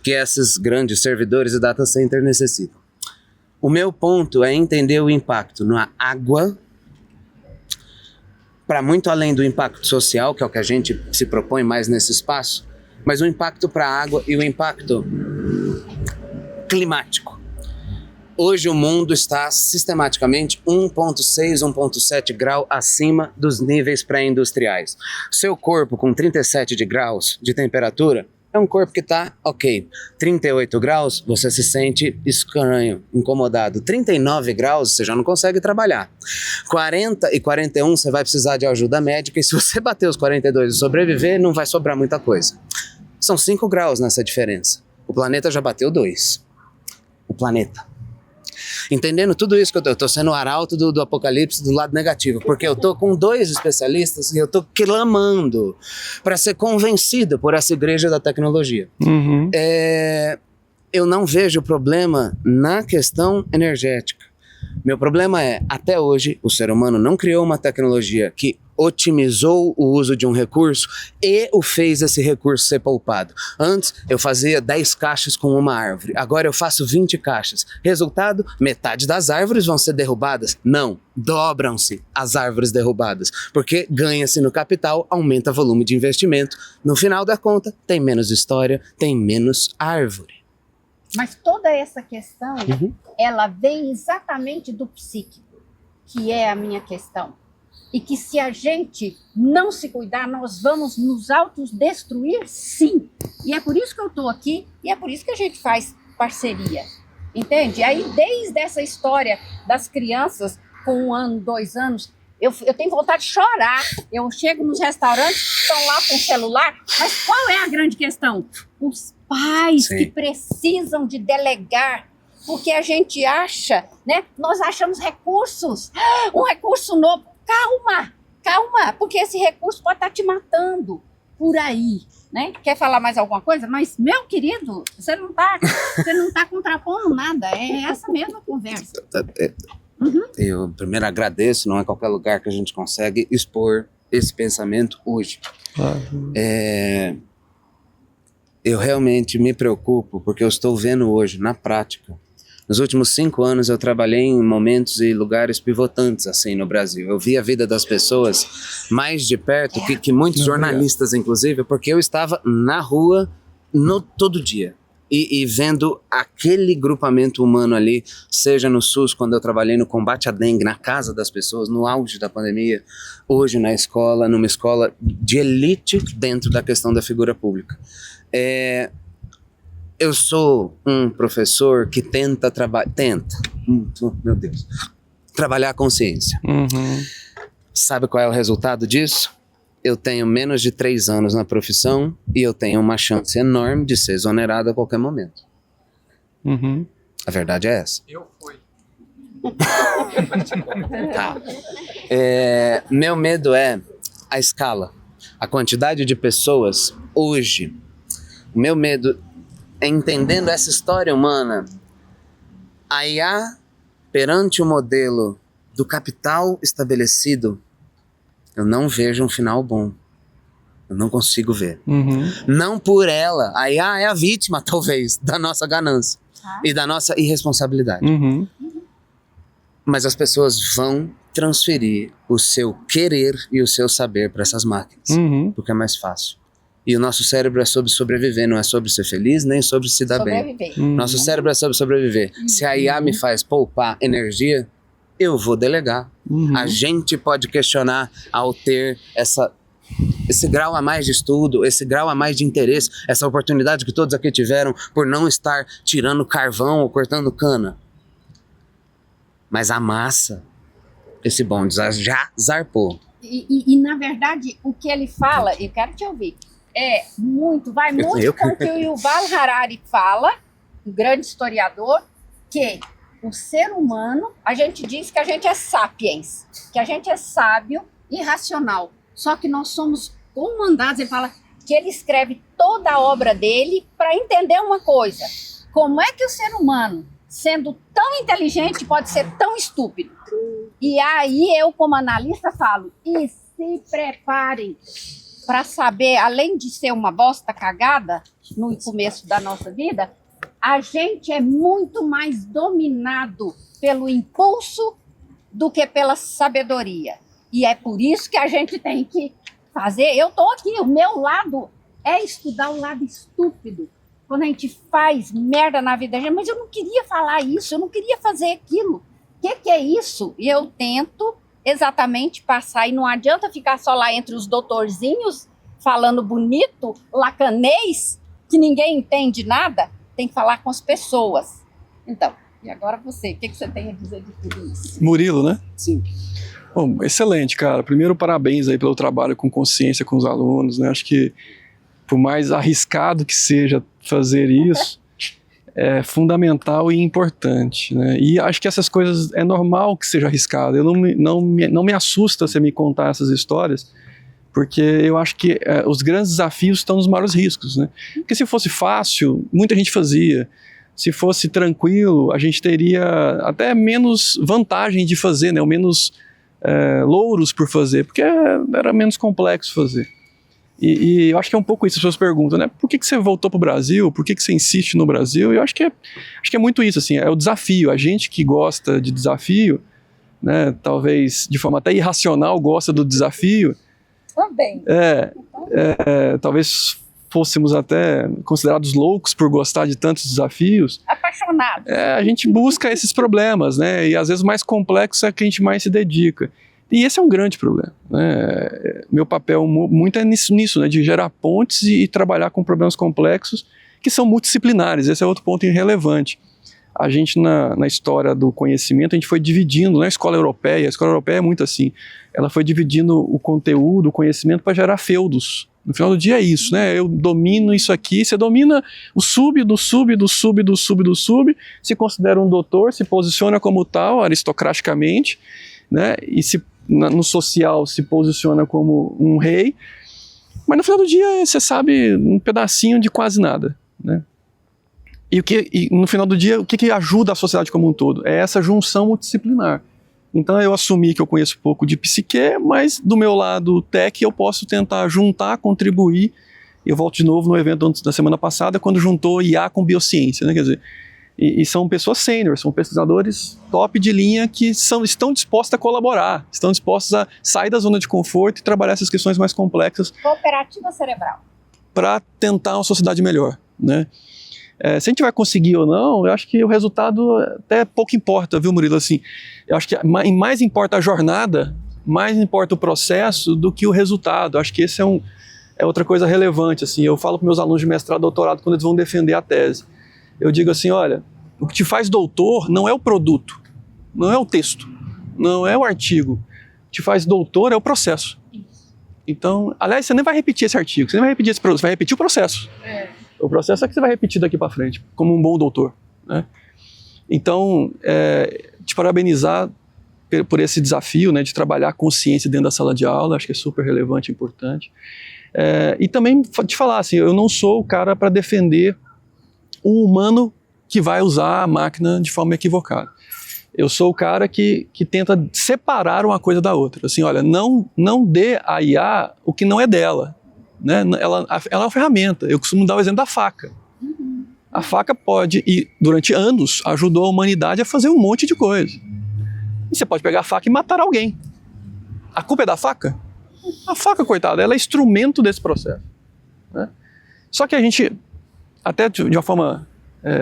que esses grandes servidores e data center necessitam. O meu ponto é entender o impacto na água, para muito além do impacto social, que é o que a gente se propõe mais nesse espaço, mas o impacto para a água e o impacto climático. Hoje o mundo está sistematicamente 1,6, 1,7 grau acima dos níveis pré-industriais. Seu corpo com 37 de graus de temperatura é um corpo que está ok. 38 graus, você se sente estranho, incomodado. 39 graus, você já não consegue trabalhar. 40 e 41, você vai precisar de ajuda médica. E se você bater os 42 e sobreviver, não vai sobrar muita coisa. São 5 graus nessa diferença. O planeta já bateu 2. O planeta. Entendendo tudo isso que eu tô sendo o arauto do apocalipse do lado negativo, porque eu tô com 2 especialistas e eu tô clamando para ser convencido por essa igreja da tecnologia. Eu não vejo problema na questão energética. Meu problema é, até hoje, o ser humano não criou uma tecnologia que otimizou o uso de um recurso e o fez esse recurso ser poupado. Antes, eu fazia 10 caixas com uma árvore. Agora eu faço 20 caixas. Resultado, metade das árvores vão ser derrubadas? Não, dobram-se as árvores derrubadas. Porque ganha-se no capital, aumenta o volume de investimento. No final da conta, tem menos história, tem menos árvore. Mas toda essa questão, ela vem exatamente do psíquico, que é a minha questão. E que se a gente não se cuidar, nós vamos nos autodestruir, sim. E é por isso que eu estou aqui, e é por isso que a gente faz parceria. Entende? Aí, desde essa história das crianças com 1 ano, 2 anos, eu tenho vontade de chorar. Eu chego nos restaurantes, estão lá com o celular, mas qual é a grande questão? Os pais que precisam de delegar, porque a gente acha, né? Nós achamos recursos, um recurso novo. Calma, porque esse recurso pode estar te matando por aí, né? Quer falar mais alguma coisa? Mas, meu querido, você não tá contrapondo nada, é essa mesma conversa. Eu primeiro agradeço, não é qualquer lugar que a gente consegue expor esse pensamento hoje. Eu realmente me preocupo porque eu estou vendo hoje, na prática. Nos últimos 5 anos eu trabalhei em momentos e lugares pivotantes assim no Brasil. Eu vi a vida das pessoas mais de perto que muitos jornalistas, inclusive, porque eu estava na rua todo dia. e vendo aquele grupamento humano ali, seja no SUS, quando eu trabalhei no combate à dengue, na casa das pessoas, no auge da pandemia, hoje na escola, numa escola de elite dentro da questão da figura pública. Eu sou um professor que tenta trabalhar a consciência. Uhum. Sabe qual é o resultado disso? Eu tenho menos de 3 anos na profissão e eu tenho uma chance enorme de ser exonerado a qualquer momento. Uhum. A verdade é essa. Eu fui. Tá. Meu medo é a escala, a quantidade de pessoas hoje. O meu medo é, entendendo essa história humana, a IA perante o modelo do capital estabelecido, eu não vejo um final bom. Eu não consigo ver. Uhum. Não por ela. A IA é a vítima, talvez, da nossa ganância e da nossa irresponsabilidade. Uhum. Mas as pessoas vão transferir o seu querer e o seu saber para essas máquinas. Uhum. Porque é mais fácil. E o nosso cérebro é sobre sobreviver, não é sobre ser feliz, nem sobre se dar bem. Sobreviver. Uhum. Nosso cérebro é sobre sobreviver. Se a IA me faz poupar energia, eu vou delegar. Uhum. A gente pode questionar ao ter esse grau a mais de estudo, esse grau a mais de interesse, essa oportunidade que todos aqui tiveram por não estar tirando carvão ou cortando cana. Mas a massa, esse bonde já zarpou. E, na verdade, o que ele fala, eu quero te ouvir, vai muito com o que o Yuval Harari fala, um grande historiador, que o ser humano, a gente diz que a gente é sapiens, que a gente é sábio e racional. Só que nós somos comandados, ele fala que ele escreve toda a obra dele para entender uma coisa. Como é que o ser humano, sendo tão inteligente, pode ser tão estúpido? E aí eu, como analista, falo, e se preparem para saber, além de ser uma bosta cagada no começo da nossa vida, a gente é muito mais dominado pelo impulso do que pela sabedoria. E é por isso que a gente tem que fazer. Eu estou aqui, o meu lado é estudar o lado estúpido. Quando a gente faz merda na vida da gente, mas eu não queria falar isso, eu não queria fazer aquilo. O que é isso? E eu tento exatamente passar, e não adianta ficar só lá entre os doutorzinhos, falando bonito, lacanês, que ninguém entende nada. Tem que falar com as pessoas. Então, e agora você, o que você tem a dizer de tudo isso? Murilo, né? Sim. Bom, excelente, cara. Primeiro, parabéns aí pelo trabalho com consciência com os alunos, né? Acho que, por mais arriscado que seja fazer isso, é fundamental e importante, né? E acho que essas coisas, é normal que seja arriscado. Eu não me assusta você me contar essas histórias, porque eu acho que os grandes desafios estão nos maiores riscos, né? Porque se fosse fácil, muita gente fazia. Se fosse tranquilo, a gente teria até menos vantagem de fazer, né? Ou menos louros por fazer, porque era menos complexo fazer. E eu acho que é um pouco isso. As pessoas perguntam, né? Por que você voltou para o Brasil? Por que você insiste no Brasil? Eu acho que é muito isso, assim, é o desafio. A gente que gosta de desafio, né? Talvez de forma até irracional gosta do desafio. Também. Talvez fôssemos até considerados loucos por gostar de tantos desafios. Apaixonados. A gente busca esses problemas, né? E às vezes o mais complexo é que a gente mais se dedica. E esse é um grande problema, né? Meu papel muito é nisso, né? De gerar pontes e trabalhar com problemas complexos que são multidisciplinares. Esse é outro ponto irrelevante. A gente, na história do conhecimento, a gente foi dividindo, na escola europeia, a escola europeia é muito assim, ela foi dividindo o conteúdo, o conhecimento para gerar feudos. No final do dia é isso, né? Eu domino isso aqui, você domina o sub, do sub, do sub, do sub, do sub, se considera um doutor, se posiciona como tal, aristocraticamente, né? E no social se posiciona como um rei, mas no final do dia você sabe um pedacinho de quase nada, né? E no final do dia, o que ajuda a sociedade como um todo? É essa junção multidisciplinar. Então eu assumi que eu conheço pouco de psique, mas do meu lado tech eu posso tentar juntar, contribuir. Eu volto de novo no evento da semana passada, quando juntou IA com biociência, né? Quer dizer, e são pessoas sênior, são pesquisadores top de linha que estão dispostos a colaborar, estão dispostos a sair da zona de conforto e trabalhar essas questões mais complexas. Cooperativa cerebral. Para tentar uma sociedade melhor, né? Se a gente vai conseguir ou não, eu acho que o resultado até pouco importa, viu, Murilo? Assim, eu acho que mais importa a jornada, mais importa o processo do que o resultado. Eu acho que esse é outra coisa relevante. Assim, eu falo para meus alunos de mestrado e doutorado quando eles vão defender a tese. Eu digo assim, olha, o que te faz doutor não é o produto, não é o texto, não é o artigo. O que te faz doutor é o processo. Então, aliás, você nem vai repetir esse artigo, você nem vai repetir esse produto, você vai repetir o processo. O processo é que você vai repetir daqui para frente, como um bom doutor, né? Então, te parabenizar por esse desafio, né, de trabalhar a consciência dentro da sala de aula, acho que é super relevante e importante. E também te falar assim, eu não sou o cara para defender o humano que vai usar a máquina de forma equivocada. Eu sou o cara que tenta separar uma coisa da outra. Assim, olha, não dê à IA o que não é dela. Né? Ela é uma ferramenta. Eu costumo dar o exemplo da faca. A faca pode, e durante anos, ajudou a humanidade a fazer um monte de coisa. E você pode pegar a faca e matar alguém. A culpa é da faca? A faca, coitada, ela é instrumento desse processo. Né? Só que a gente, até de uma forma,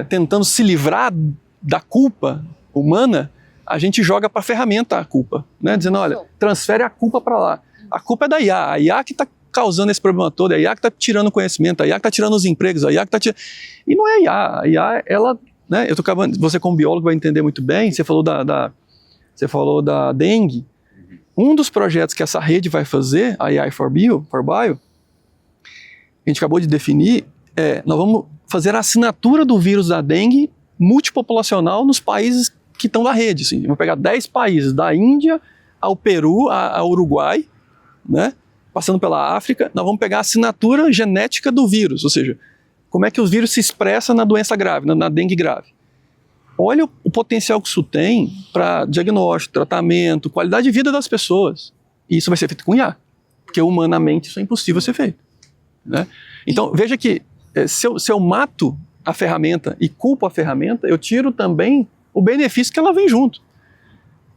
tentando se livrar da culpa humana, a gente joga para a ferramenta a culpa. Né? Dizendo, olha, transfere a culpa para lá. A culpa é da IA. A IA que está causando esse problema todo, a IA que está tirando o conhecimento, a IA que está tirando os empregos, a IA que está tirando... E não é a IA. A IA, ela... Né, eu tô acabando, você como biólogo vai entender muito bem, você falou da dengue. Um dos projetos que essa rede vai fazer, a AI for Bio, a gente acabou de definir, nós vamos fazer a assinatura do vírus da dengue multipopulacional nos países que estão na rede. Assim. Vamos pegar 10 países, da Índia ao Peru, ao Uruguai, né? Passando pela África, nós vamos pegar a assinatura genética do vírus, ou seja, como é que o vírus se expressa na doença grave, na dengue grave. Olha o potencial que isso tem para diagnóstico, tratamento, qualidade de vida das pessoas. E isso vai ser feito com IA, porque humanamente isso é impossível ser feito. Né? Então, veja que se eu mato a ferramenta e culpo a ferramenta, eu tiro também o benefício que ela vem junto.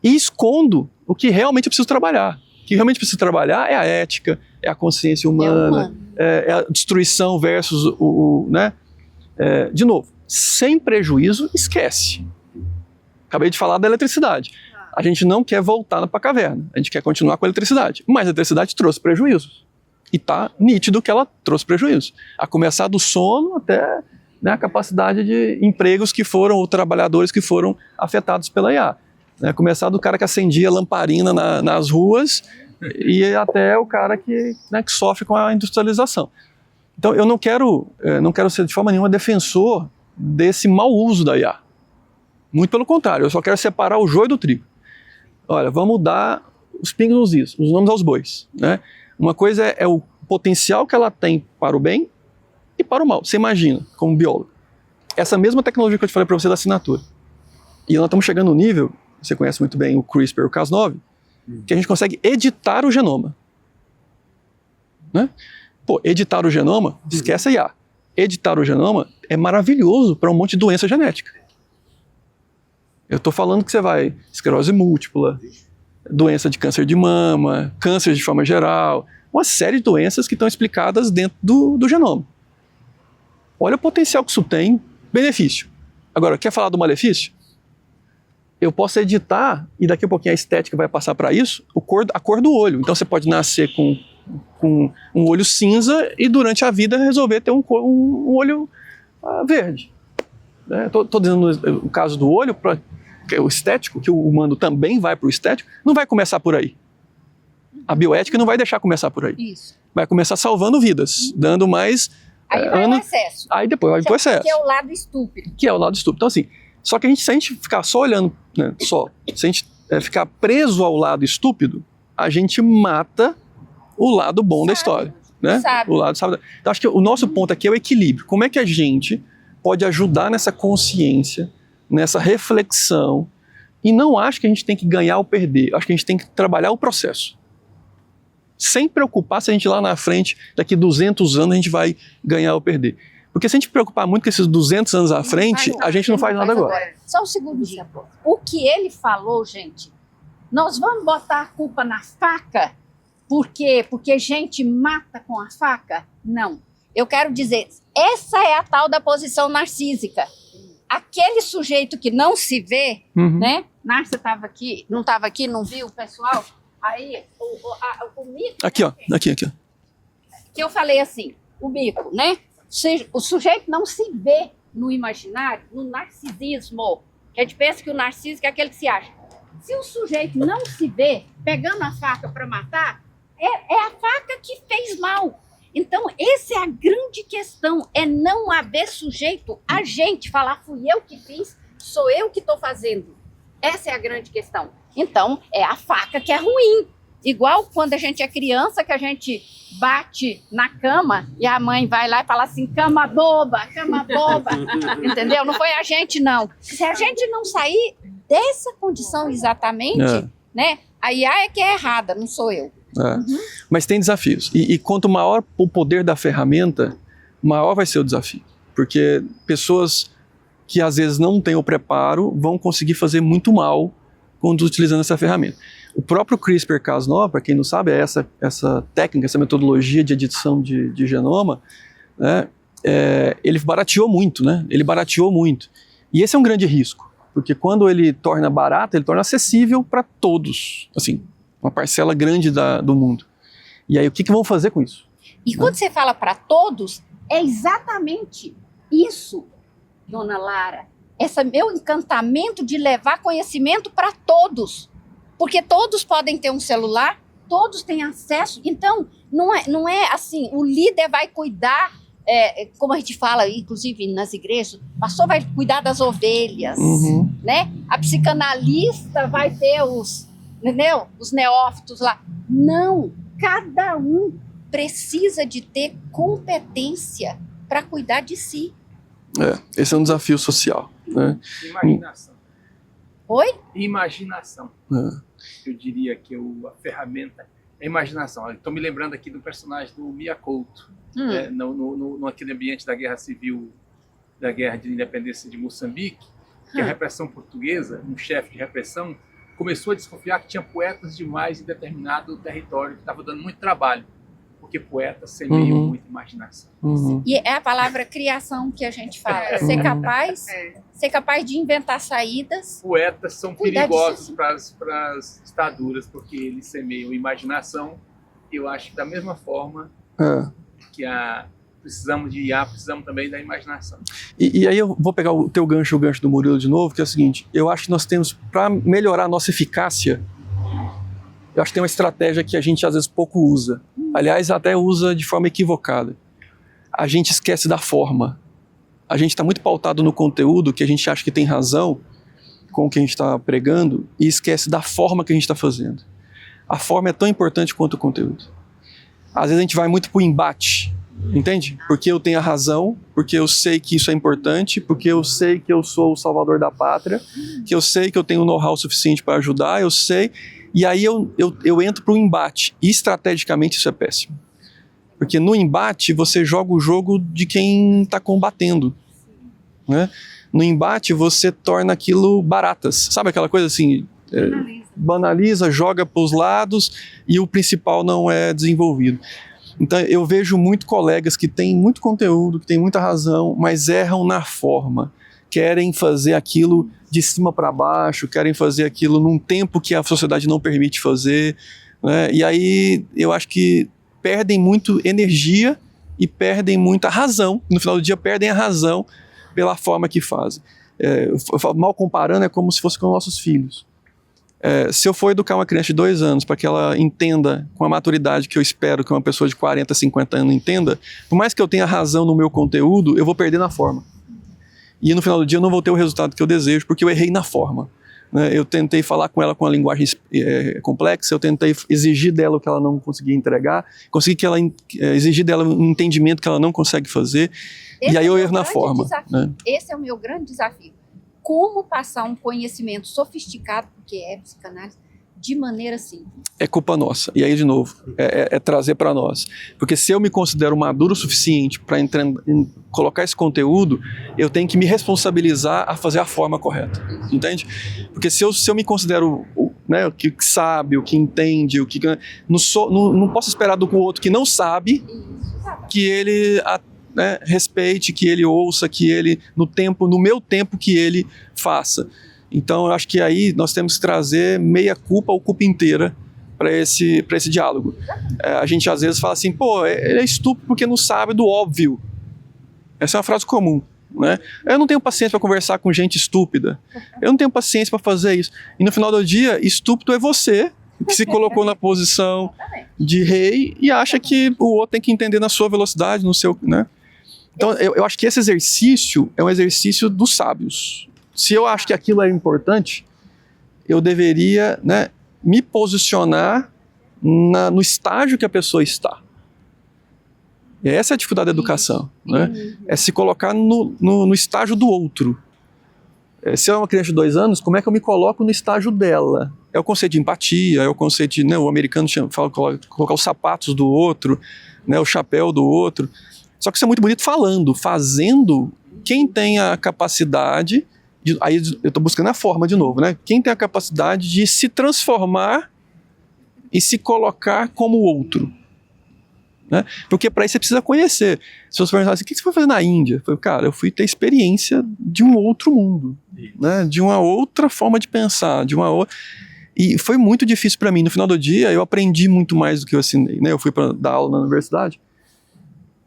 E escondo o que realmente eu preciso trabalhar. O que realmente precisa trabalhar é a ética, é a consciência humana, é a destruição versus né? De novo, sem prejuízo, esquece. Acabei de falar da eletricidade. A gente não quer voltar para a caverna, a gente quer continuar com a eletricidade. Mas a eletricidade trouxe prejuízos. E está nítido que ela trouxe prejuízos. A começar do sono até, né, a capacidade de empregos que foram, ou trabalhadores que foram afetados pela IA. Começar do cara que acendia lamparina nas ruas e até o cara que sofre com a industrialização. Então eu não quero ser de forma nenhuma defensor desse mau uso da IA. Muito pelo contrário, eu só quero separar o joio do trigo. Olha, vamos dar os pingos nos is, os nomes aos bois. Né? Uma coisa é o potencial que ela tem para o bem e para o mal. Você imagina, como biólogo, essa mesma tecnologia que eu te falei para você da assinatura. E nós estamos chegando no nível, você conhece muito bem o CRISPR, o Cas9, que a gente consegue editar o genoma. Né? Pô, editar o genoma, esquece a IA. Editar o genoma é maravilhoso para um monte de doença genética. Eu estou falando que você vai esclerose múltipla, doença de câncer de mama, câncer de forma geral, uma série de doenças que estão explicadas dentro do genoma. Olha o potencial que isso tem, benefício. Agora, quer falar do malefício? Eu posso editar, e daqui a pouquinho a estética vai passar para isso, a cor do olho. Então você pode nascer com um olho cinza e durante a vida resolver ter um olho verde. Estou dizendo o caso do olho, que é o estético, que o humano também vai para o estético, não vai começar por aí. A bioética não vai deixar começar por aí. Isso. Vai começar salvando vidas, dando mais... Aí vai o excesso. Aí depois vai pro excesso. Que é o lado estúpido. Que é o lado estúpido. Então assim, só que se a gente ficar só olhando, né, se a gente ficar preso ao lado estúpido, a gente mata o lado bom da história. Né? O lado sábio. Então acho que o nosso ponto aqui é o equilíbrio. Como é que a gente pode ajudar nessa consciência, nessa reflexão, e não acho que a gente tem que ganhar ou perder, acho que a gente tem que trabalhar o processo. Sem preocupar se a gente lá na frente, daqui 200 anos, a gente vai ganhar ou perder. Porque se a gente preocupar muito com esses 200 anos à frente, a gente não faz nada agora. Só um segundinho. O que ele falou, gente, nós vamos botar a culpa na faca? Por quê? Porque gente mata com a faca? Não. Eu quero dizer, essa é a tal da posição narcísica. Aquele sujeito que não se vê, né? Nárcia estava aqui, não estava aqui, não viu o pessoal? Aí, o mico... Aqui, ó. Aqui. Que eu falei assim, o mico, né? O sujeito não se vê no imaginário, no narcisismo. Que a gente pensa que o narciso é aquele que se acha. Se o sujeito não se vê pegando a faca para matar, é a faca que fez mal. Então, essa é a grande questão, é não haver sujeito a gente falar, fui eu que fiz, sou eu que estou fazendo. Essa é a grande questão. Então, é a faca que é ruim. Igual quando a gente é criança, que a gente bate na cama e a mãe vai lá e fala assim, cama boba, entendeu? Não foi a gente, não. Se a gente não sair dessa condição exatamente, né? A IA é que é errada, não sou eu. Mas tem desafios. E quanto maior o poder da ferramenta, maior vai ser o desafio. Porque pessoas que às vezes não têm o preparo vão conseguir fazer muito mal quando utilizando essa ferramenta. O próprio CRISPR-Cas9, para quem não sabe, é essa técnica, essa metodologia de edição de genoma, né, ele barateou muito, né? Ele barateou muito. E esse é um grande risco, porque quando ele torna barato, ele torna acessível para todos, assim, uma parcela grande do mundo. E aí, o que vão fazer com isso? E quando você fala para todos, é exatamente isso, dona Lara. Esse meu encantamento de levar conhecimento para todos. Porque todos podem ter um celular, todos têm acesso. Então, não é assim, o líder vai cuidar, como a gente fala, inclusive nas igrejas, o pastor vai cuidar das ovelhas, né? A psicanalista vai ter os neófitos lá. Não, cada um precisa de ter competência para cuidar de si. Esse é um desafio social, né? Imaginação. Oi? Imaginação. Eu diria que a ferramenta é a imaginação. Estou me lembrando aqui do personagem do Mia Couto, naquele ambiente da Guerra Civil, da Guerra de Independência de Moçambique, que a repressão portuguesa, um chefe de repressão, começou a desconfiar que tinha poetas demais em determinado território, que estava dando muito trabalho, porque poetas semeiam muita imaginação. E é a palavra criação que a gente fala, ser capaz de inventar saídas. Poetas são perigosos para as ditaduras, porque eles semeiam imaginação. Eu acho que da mesma forma que precisamos de IA, precisamos também da imaginação. E aí eu vou pegar o teu gancho, o gancho do Murilo de novo, que é o seguinte, eu acho que nós temos, para melhorar a nossa eficácia, eu acho que tem uma estratégia que a gente às vezes pouco usa. Aliás, até usa de forma equivocada. A gente esquece da forma. A gente está muito pautado no conteúdo, que a gente acha que tem razão com o que a gente está pregando, e esquece da forma que a gente está fazendo. A forma é tão importante quanto o conteúdo. Às vezes a gente vai muito para o embate, entende? Porque eu tenho a razão, porque eu sei que isso é importante, porque eu sei que eu sou o salvador da pátria, que eu sei que eu tenho o know-how suficiente para ajudar, eu sei... E aí eu entro para o embate, e estrategicamente isso é péssimo. Porque no embate você joga o jogo de quem está combatendo, né? No embate você torna aquilo baratas, sabe aquela coisa assim, banaliza, joga para os lados e o principal não é desenvolvido. Então eu vejo muito colegas que têm muito conteúdo, que têm muita razão, mas erram na forma. Querem fazer aquilo de cima para baixo, querem fazer aquilo num tempo que a sociedade não permite fazer, né? E aí eu acho que perdem muito energia e perdem muita razão. No final do dia perdem a razão pela forma que fazem. Mal comparando, é como se fosse com nossos filhos. Se eu for educar uma criança de 2 anos para que ela entenda com a maturidade que eu espero que uma pessoa de 40, 50 anos entenda, por mais que eu tenha razão no meu conteúdo, eu vou perder na forma. E no final do dia eu não vou ter o resultado que eu desejo, porque eu errei na forma. Né? Eu tentei falar com ela com uma linguagem complexa, eu tentei exigir dela o que ela não conseguia entregar, exigir dela um entendimento que ela não consegue fazer, e aí eu erro na forma. Né? Esse é o meu grande desafio. Como passar um conhecimento sofisticado, porque é psicanálise, de maneira simples. É culpa nossa. E aí, de novo, é trazer para nós. Porque se eu me considero maduro o suficiente para colocar esse conteúdo, eu tenho que me responsabilizar a fazer a forma correta. Entende? Porque se eu me considero né? O que sabe, o que entende, o que não posso esperar do outro que não sabe que ele né, respeite, que ele ouça, que ele no meu tempo que ele faça. Então eu acho que aí nós temos que trazer meia culpa ou culpa inteira para esse diálogo. A gente às vezes fala assim, pô, ele é estúpido porque não sabe do óbvio. Essa é uma frase comum, né? Eu não tenho paciência para conversar com gente estúpida. Eu não tenho paciência para fazer isso. E no final do dia, estúpido é você que se colocou na posição de rei e acha que o outro tem que entender na sua velocidade, no seu, né? Então eu acho que esse exercício é um exercício dos sábios. Se eu acho que aquilo é importante, eu deveria, né, me posicionar no estágio que a pessoa está. E essa é a dificuldade da educação, né? É se colocar no estágio do outro. Se é uma criança de 2 anos, como é que eu me coloco no estágio dela? É o conceito de empatia, é o conceito de, né, o americano fala colocar os sapatos do outro, né, o chapéu do outro. Só que isso é muito bonito falando, fazendo. Quem tem a capacidade, aí eu estou buscando a forma de novo, né? Quem tem a capacidade de se transformar e se colocar como o outro. Né? Porque para isso você precisa conhecer. Se você perguntar assim, o que você foi fazer na Índia? Eu falei, cara, eu fui ter experiência de um outro mundo, né? De uma outra forma de pensar, de uma outra... E foi muito difícil para mim. No final do dia, eu aprendi muito mais do que eu ensinei, né? Eu fui para dar aula na universidade,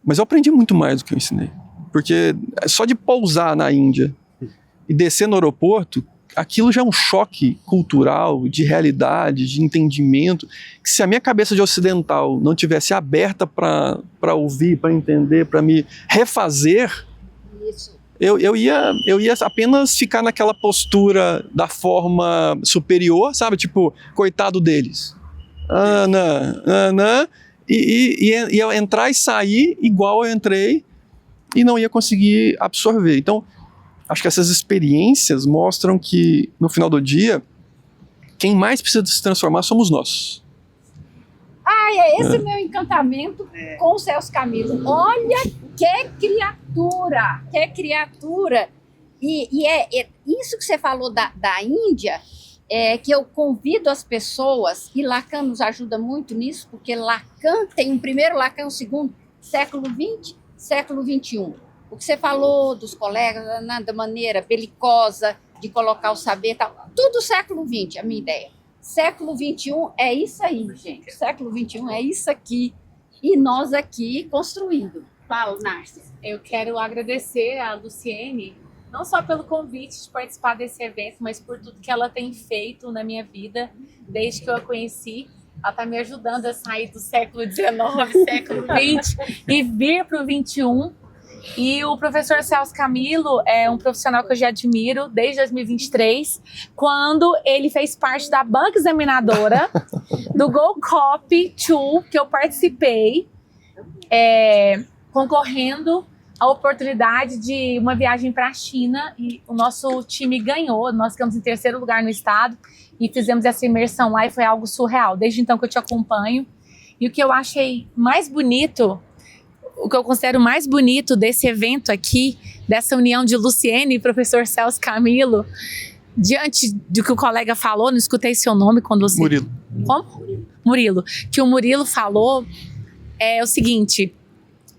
mas eu aprendi muito mais do que eu ensinei. Porque só de pousar na Índia e descer no aeroporto, aquilo já é um choque cultural, de realidade, de entendimento, que se a minha cabeça de ocidental não tivesse aberta para ouvir, para entender, para me refazer, eu ia apenas ficar naquela postura da forma superior, sabe? Tipo, coitado deles. E eu entrar e sair igual eu entrei e não ia conseguir absorver. Então, acho que essas experiências mostram que, no final do dia, quem mais precisa se transformar somos nós. É esse meu encantamento com o Celso Camilo. Olha que criatura! Que criatura! E é isso que você falou da Índia, que eu convido as pessoas, e Lacan nos ajuda muito nisso, porque Lacan tem um primeiro, Lacan um segundo, século XX, século XXI. O que você falou dos colegas, da maneira belicosa de colocar o saber, tal, tudo século XX, a minha ideia. Século XXI é isso aí, gente. Século XXI é isso aqui. E nós aqui construindo. Fala, Nárcia. Eu quero agradecer a Luciene, não só pelo convite de participar desse evento, mas por tudo que ela tem feito na minha vida desde que eu a conheci. Ela está me ajudando a sair do século XIX, século XX e vir para o XXI. E o professor Celso Camilo é um profissional que eu já admiro desde 2023, quando ele fez parte da banca examinadora do GoCop 2, que eu participei, concorrendo à oportunidade de uma viagem para a China, e o nosso time ganhou. Nós ficamos em 3º lugar no estado e fizemos essa imersão lá e foi algo surreal. Desde então que eu te acompanho. E o que eu achei mais bonito, o que eu considero mais bonito desse evento aqui, dessa união de Luciene e professor Celso Camilo, diante do que o colega falou, não escutei seu nome quando você... Murilo. Como? Murilo. Que o Murilo falou é o seguinte: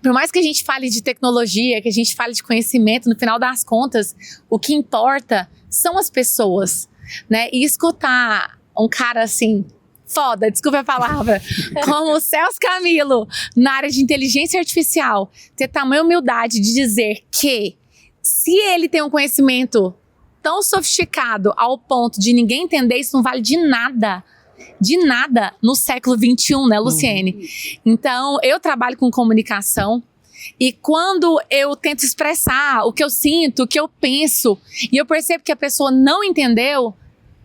por mais que a gente fale de tecnologia, que a gente fale de conhecimento, no final das contas, o que importa são as pessoas, né? E escutar um cara assim... foda, desculpa a palavra, como o Celso Camilo, na área de inteligência artificial, ter tamanha humildade de dizer que, se ele tem um conhecimento tão sofisticado ao ponto de ninguém entender, isso não vale de nada no século XXI, né, Luciene? Então, eu trabalho com comunicação, e quando eu tento expressar o que eu sinto, o que eu penso, e eu percebo que a pessoa não entendeu,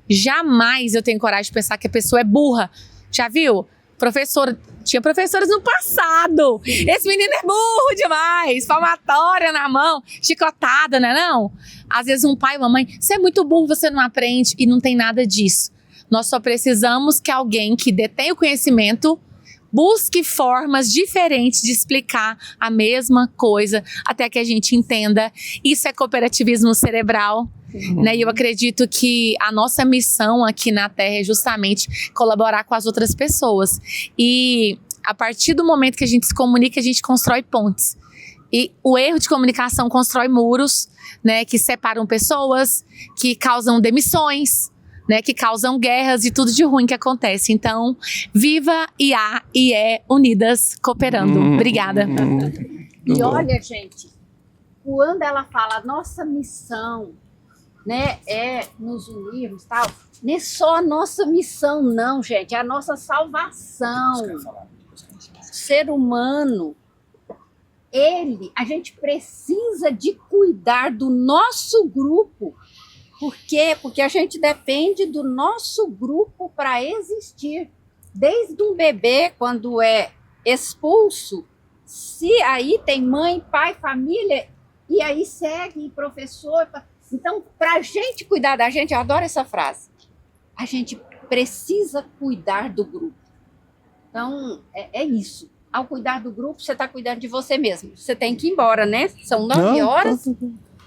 jamais eu tenho coragem de pensar que a pessoa é burra. Já viu? Tinha professores no passado. Esse menino é burro demais. Palmatória na mão, chicotada, né? Não? Às vezes um pai e uma mãe, você é muito burro, você não aprende. E não tem nada disso. Nós só precisamos que alguém que detém o conhecimento busque formas diferentes de explicar a mesma coisa até que a gente entenda. Isso é cooperativismo cerebral. né? E eu acredito que a nossa missão aqui na Terra é justamente colaborar com as outras pessoas. E a partir do momento que a gente se comunica, a gente constrói pontes. E o erro de comunicação constrói muros, né, que separam pessoas, que causam demissões, né, que causam guerras e tudo de ruim que acontece. Então, viva IA e unidas, cooperando. Obrigada. E olha, gente, quando ela fala nossa missão, né, é nos unirmos, tal, não é só a nossa missão, não, gente, é a nossa salvação. O ser humano, a gente precisa de cuidar do nosso grupo. Por quê? Porque a gente depende do nosso grupo para existir. Desde um bebê, quando é expulso, se aí tem mãe, pai, família, e aí segue professor. Então, para a gente cuidar da gente, eu adoro essa frase, a gente precisa cuidar do grupo. Então, é isso. Ao cuidar do grupo, você está cuidando de você mesmo. Você tem que ir embora, né? São 9 horas.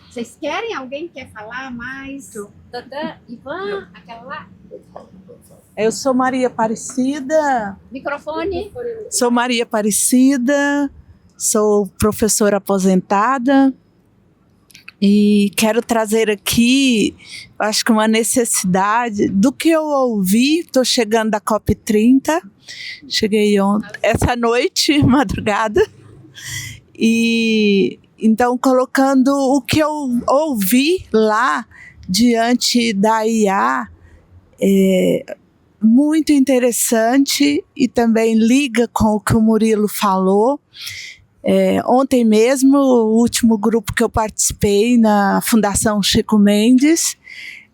Vocês querem? Alguém quer falar mais? Tadã, Ivan, aquela lá. Eu sou Maria Aparecida. Microfone. Sou Maria Aparecida, sou professora aposentada e quero trazer aqui, acho que uma necessidade do que eu ouvi. Estou chegando da COP30, cheguei essa noite, madrugada, e então colocando o que eu ouvi lá diante da IA, muito interessante e também liga com o que o Murilo falou. Ontem mesmo, o último grupo que eu participei na Fundação Chico Mendes,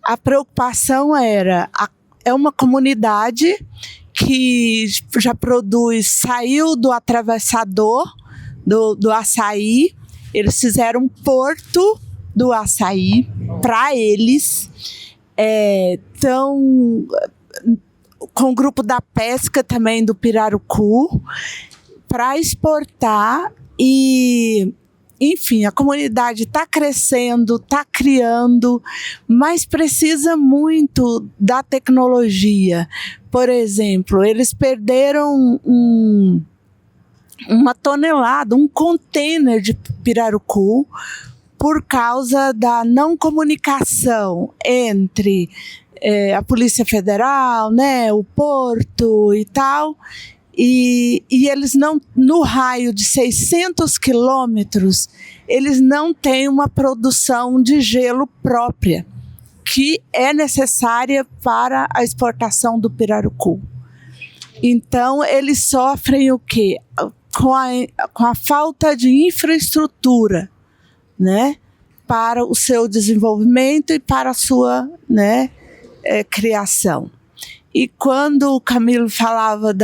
a preocupação é uma comunidade que já saiu do atravessador do açaí, eles fizeram um porto do açaí para eles, com o grupo da pesca também do Pirarucu, para exportar. E, enfim, a comunidade está crescendo, está criando, mas precisa muito da tecnologia. Por exemplo, eles perderam uma tonelada, um container de pirarucu, por causa da não comunicação entre a Polícia Federal, né, o porto e tal. E eles não, no raio de 600 quilômetros, eles não têm uma produção de gelo própria, que é necessária para a exportação do pirarucu. Então, eles sofrem o quê? Com a falta de infraestrutura, né, para o seu desenvolvimento e para a sua, né, criação. E quando o Camilo falava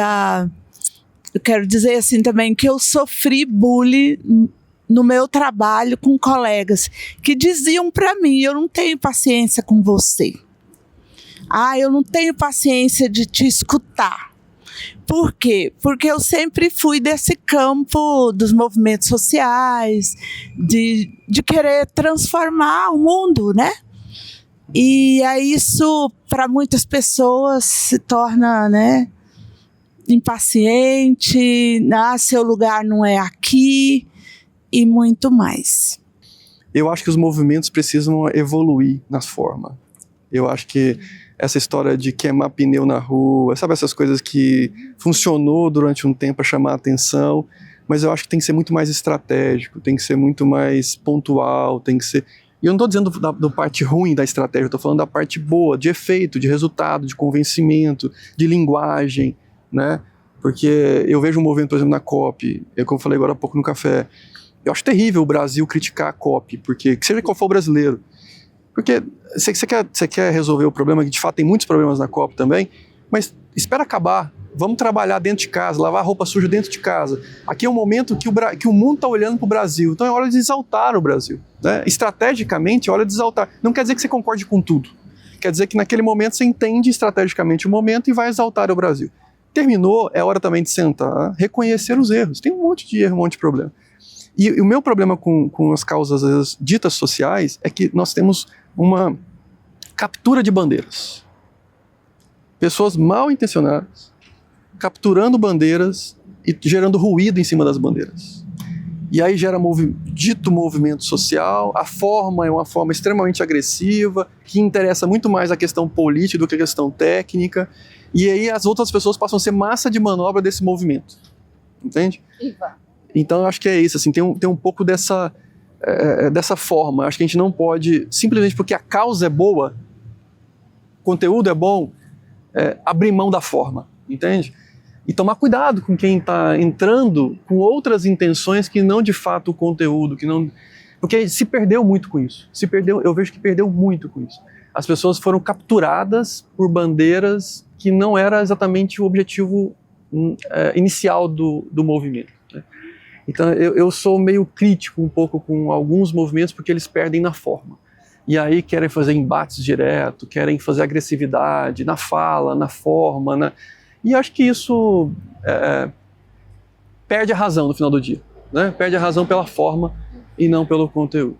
eu quero dizer assim também, que eu sofri bullying no meu trabalho com colegas que diziam para mim: eu não tenho paciência com você. Eu não tenho paciência de te escutar. Por quê? Porque eu sempre fui desse campo dos movimentos sociais, de querer transformar o mundo, né? E aí isso, para muitas pessoas, se torna, né, impaciente, seu lugar não é aqui, e muito mais. Eu acho que os movimentos precisam evoluir nas formas. Eu acho que essa história de queimar pneu na rua, sabe, essas coisas que funcionou durante um tempo para chamar a atenção, mas eu acho que tem que ser muito mais estratégico, tem que ser muito mais pontual, tem que ser... E eu não estou dizendo da parte ruim da estratégia, eu estou falando da parte boa, de efeito, de resultado, de convencimento, de linguagem, né? Porque eu vejo um movimento, por exemplo, na COP, como eu falei agora há pouco no café, eu acho terrível o Brasil criticar a COP, porque, que seja qual for o brasileiro, porque você quer resolver o problema, que de fato tem muitos problemas na COP também, mas espera acabar, vamos trabalhar dentro de casa, lavar roupa suja dentro de casa. Aqui é um momento que o mundo está olhando para o Brasil, então é hora de exaltar o Brasil, né? Estrategicamente é hora de exaltar. Não quer dizer que você concorde com tudo, quer dizer que naquele momento você entende estrategicamente o momento e vai exaltar o Brasil. Terminou, é hora também de sentar, reconhecer os erros. Tem um monte de erro, um monte de problema. E o meu problema com as causas às vezes, ditas sociais é que nós temos uma captura de bandeiras. Pessoas mal intencionadas capturando bandeiras e gerando ruído em cima das bandeiras. E aí gera dito movimento social, a forma é uma forma extremamente agressiva, que interessa muito mais a questão política do que a questão técnica, e aí as outras pessoas passam a ser massa de manobra desse movimento. Entende? Ivan. Então eu acho que é isso, assim, tem um pouco dessa forma. Acho que a gente não pode, simplesmente porque a causa é boa, o conteúdo é bom, abrir mão da forma, entende? E tomar cuidado com quem está entrando com outras intenções que não de fato o conteúdo, porque se perdeu muito com isso. Eu vejo que perdeu muito com isso. As pessoas foram capturadas por bandeiras que não era exatamente o objetivo inicial do movimento, né? Então eu sou meio crítico um pouco com alguns movimentos porque eles perdem na forma. E aí querem fazer embates direto, querem fazer agressividade na fala, na forma, E acho que isso perde a razão no final do dia, né? Perde a razão pela forma e não pelo conteúdo.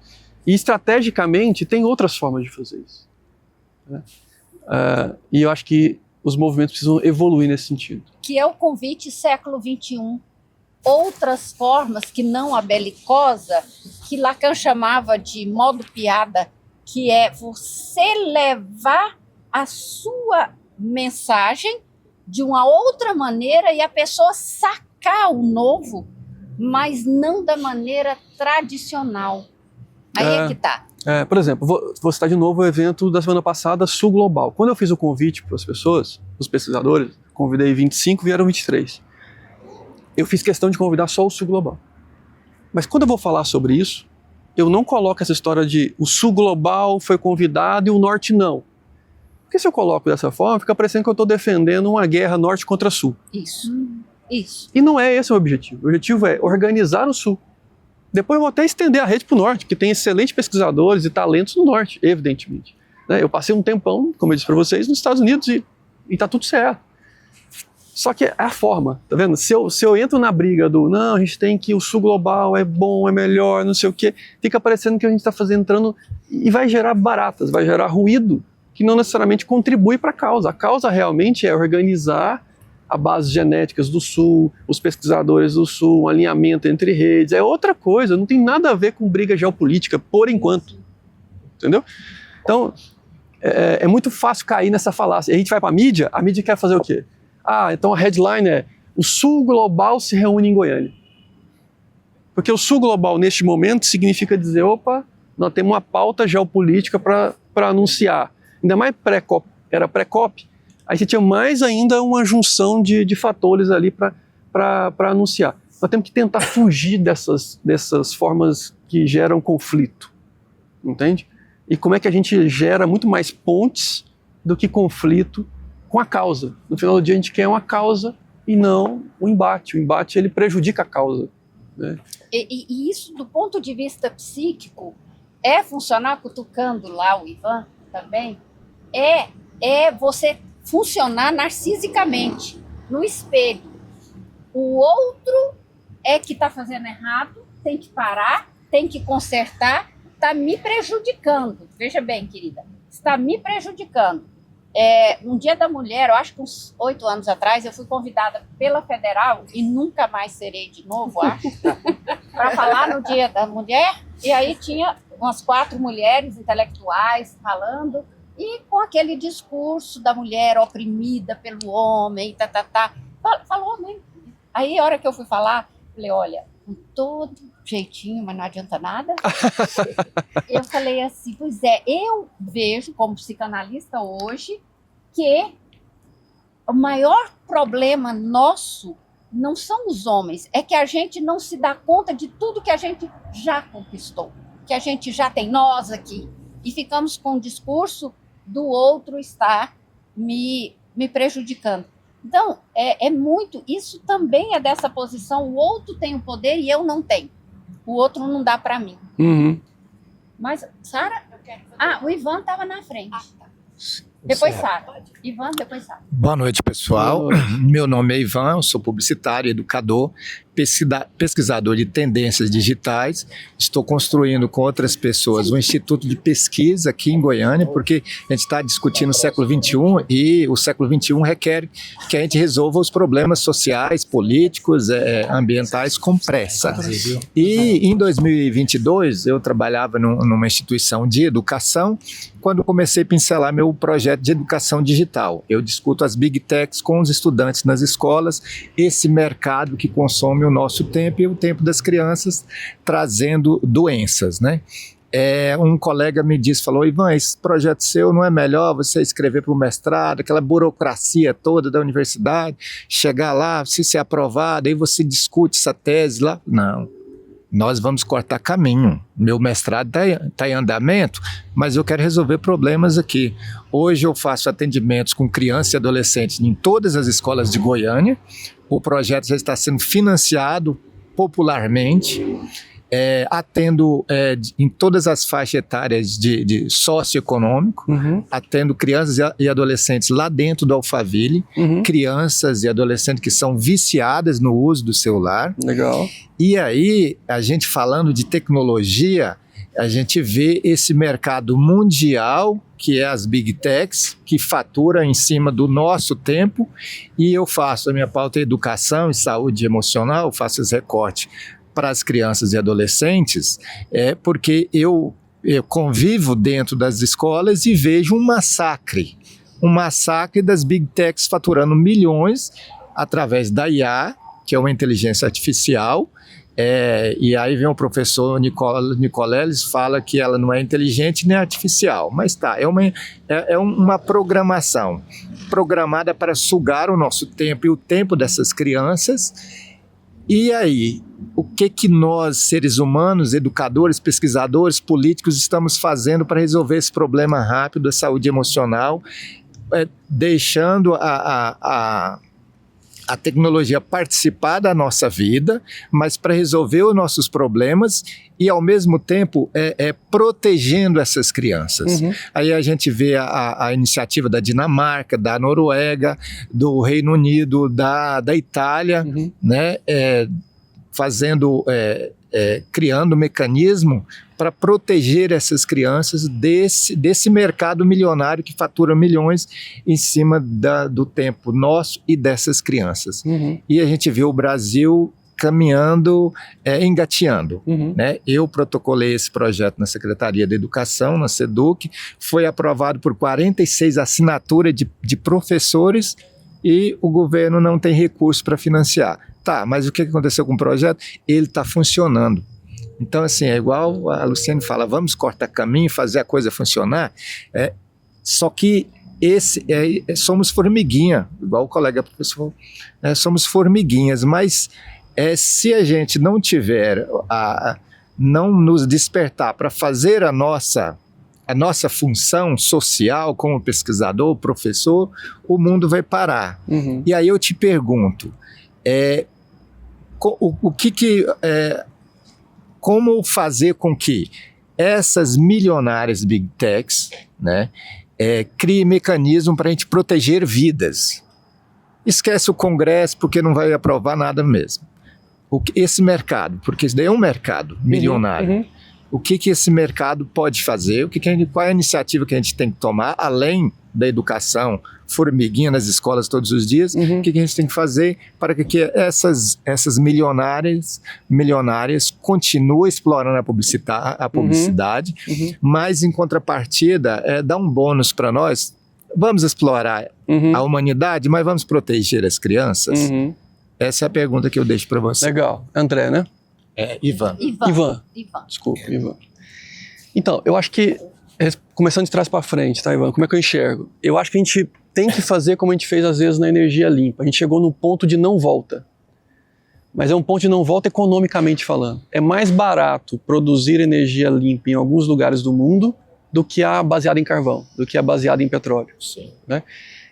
E estrategicamente tem outras formas de fazer isso, né? E eu acho que os movimentos precisam evoluir nesse sentido. Que é o convite século XXI. Outras formas que não a belicosa, que Lacan chamava de modo piada, que é você levar a sua mensagem de uma outra maneira e a pessoa sacar o novo, mas não da maneira tradicional. Aí é que tá. Por exemplo, vou citar de novo o evento da semana passada, Sul Global. Quando eu fiz o convite para as pessoas, os pesquisadores, convidei 25, vieram 23. Eu fiz questão de convidar só o Sul Global. Mas quando eu vou falar sobre isso, eu não coloco essa história de o Sul Global foi convidado e o Norte não. Porque se eu coloco dessa forma, fica parecendo que eu estou defendendo uma guerra Norte contra Sul. Isso. E não é esse o objetivo. O objetivo é organizar o Sul. Depois eu vou até estender a rede para o Norte, porque tem excelentes pesquisadores e talentos no Norte, evidentemente, né? Eu passei um tempão, como eu disse para vocês, nos Estados Unidos e está tudo certo. Só que é a forma, tá vendo? Se eu entro na briga do não, a gente tem que o Sul Global é bom, é melhor, não sei o quê, fica parecendo que a gente está entrando e vai gerar baratas, vai gerar ruído, que não necessariamente contribui para a causa. A causa realmente é organizar a base genéticas do Sul, os pesquisadores do Sul, um alinhamento entre redes, é outra coisa, não tem nada a ver com briga geopolítica, por enquanto. Entendeu? Então, é muito fácil cair nessa falácia. A gente vai para a mídia quer fazer o quê? Então a headline é o Sul Global se reúne em Goiânia. Porque o Sul Global, neste momento, significa dizer, opa, nós temos uma pauta geopolítica para anunciar. Ainda mais era pré-COP, aí você tinha mais ainda uma junção de fatores ali para anunciar. Nós temos que tentar fugir dessas formas que geram conflito, entende? E como é que a gente gera muito mais pontes do que conflito com a causa. No final do dia a gente quer uma causa e não um embate. O embate ele prejudica a causa, né? E isso, do ponto de vista psíquico, é funcionar cutucando lá o Ivan também, é você funcionar narcisicamente, no espelho. O outro é que está fazendo errado, tem que parar, tem que consertar, está me prejudicando. Veja bem, querida, está me prejudicando. No Dia da Mulher, eu acho que uns 8 anos atrás, eu fui convidada pela Federal, e nunca mais serei de novo, acho, para falar no Dia da Mulher, e aí tinha umas 4 mulheres intelectuais falando, e com aquele discurso da mulher oprimida pelo homem, falou, né? Aí, a hora que eu fui falar, falei, olha, com todo jeitinho, mas não adianta nada. Eu falei assim, pois é, eu vejo como psicanalista hoje que o maior problema nosso não são os homens, é que a gente não se dá conta de tudo que a gente já conquistou, que a gente já tem nós aqui, e ficamos com o discurso do outro estar me prejudicando. Então, muito, isso também é dessa posição, o outro tem o poder e eu não tenho. O outro não dá para mim. Uhum. Mas, Sara... o Ivan estava na frente. Depois Sara. Ivan, depois Sara. Boa noite, pessoal. Boa noite. Meu nome é Ivan, eu sou publicitário, educador. pesquisador de tendências digitais. Estou construindo com outras pessoas um instituto de pesquisa aqui em Goiânia, porque a gente está discutindo o século XXI e o século XXI requer que a gente resolva os problemas sociais, políticos, ambientais com pressa. E em 2022 eu trabalhava numa instituição de educação, quando comecei a pincelar meu projeto de educação digital. Eu discuto as Big Techs com os estudantes nas escolas, esse mercado que consome o nosso tempo e o tempo das crianças, trazendo doenças, né? Um colega me disse, falou, Ivan, esse projeto seu não é melhor você escrever para o mestrado, aquela burocracia toda da universidade, chegar lá, se ser aprovado, aí você discute essa tese lá. Não. Nós vamos cortar caminho. Meu mestrado está em andamento, mas eu quero resolver problemas aqui. Hoje eu faço atendimentos com crianças e adolescentes em todas as escolas de Goiânia. O projeto já está sendo financiado popularmente. Atendo em todas as faixas etárias de socioeconômico, atendo crianças e adolescentes lá dentro do Alphaville, crianças e adolescentes que são viciadas no uso do celular. Legal. E aí, a gente falando de tecnologia, a gente vê esse mercado mundial, que é as Big Techs, que fatura em cima do nosso tempo, e eu faço a minha pauta educação e saúde emocional, faço esse recorte para as crianças e adolescentes, porque eu convivo dentro das escolas e vejo um massacre das Big Techs faturando milhões através da IA, que é uma inteligência artificial, e aí vem o professor Nicoleles, fala que ela não é inteligente nem artificial, mas é uma programação programada para sugar o nosso tempo e o tempo dessas crianças. E aí, o que nós, seres humanos, educadores, pesquisadores, políticos, estamos fazendo para resolver esse problema rápido da saúde emocional, deixando a tecnologia participar da nossa vida, mas para resolver os nossos problemas e, ao mesmo tempo, protegendo essas crianças. Aí a gente vê a iniciativa da Dinamarca, da Noruega, do Reino Unido, da Itália, né, criando um mecanismo para proteger essas crianças desse mercado milionário que fatura milhões em cima do tempo nosso e dessas crianças. E a gente vê o Brasil caminhando, engateando. Né? Eu protocolei esse projeto na Secretaria de Educação, na SEDUC, foi aprovado por 46 assinaturas de professores e o governo não tem recurso para financiar. Tá, mas o que aconteceu com o projeto? Ele está funcionando. Então, assim, é igual a Luciane fala, vamos cortar caminho, fazer a coisa funcionar. Só que somos formiguinha, igual o colega professor, somos formiguinhas, mas se a gente não tiver, não nos despertar para fazer a nossa função social como pesquisador, professor, o mundo vai parar. E aí eu te pergunto, como fazer com que essas milionárias Big Techs, né, criem mecanismo para a gente proteger vidas? Esquece o Congresso, porque não vai aprovar nada mesmo. Esse mercado, porque isso daí é um mercado milionário. O que esse mercado pode fazer? Qual é a iniciativa que a gente tem que tomar, além da educação formiguinha nas escolas todos os dias? O que a gente tem que fazer para que essas milionárias continuem explorando a publicidade, mas em contrapartida dá um bônus para nós. Vamos explorar a humanidade, mas vamos proteger as crianças? Essa é a pergunta que eu deixo para você. Legal. André, né? Ivan. Desculpa, Ivan. Então, eu acho que, começando de trás para frente, tá, Ivan? Como é que eu enxergo? Eu acho que a gente tem que fazer como a gente fez às vezes na energia limpa. A gente chegou num ponto de não volta. Mas é um ponto de não volta economicamente falando. É mais barato produzir energia limpa em alguns lugares do mundo do que a baseada em carvão, do que a baseada em petróleo. Sim. Né?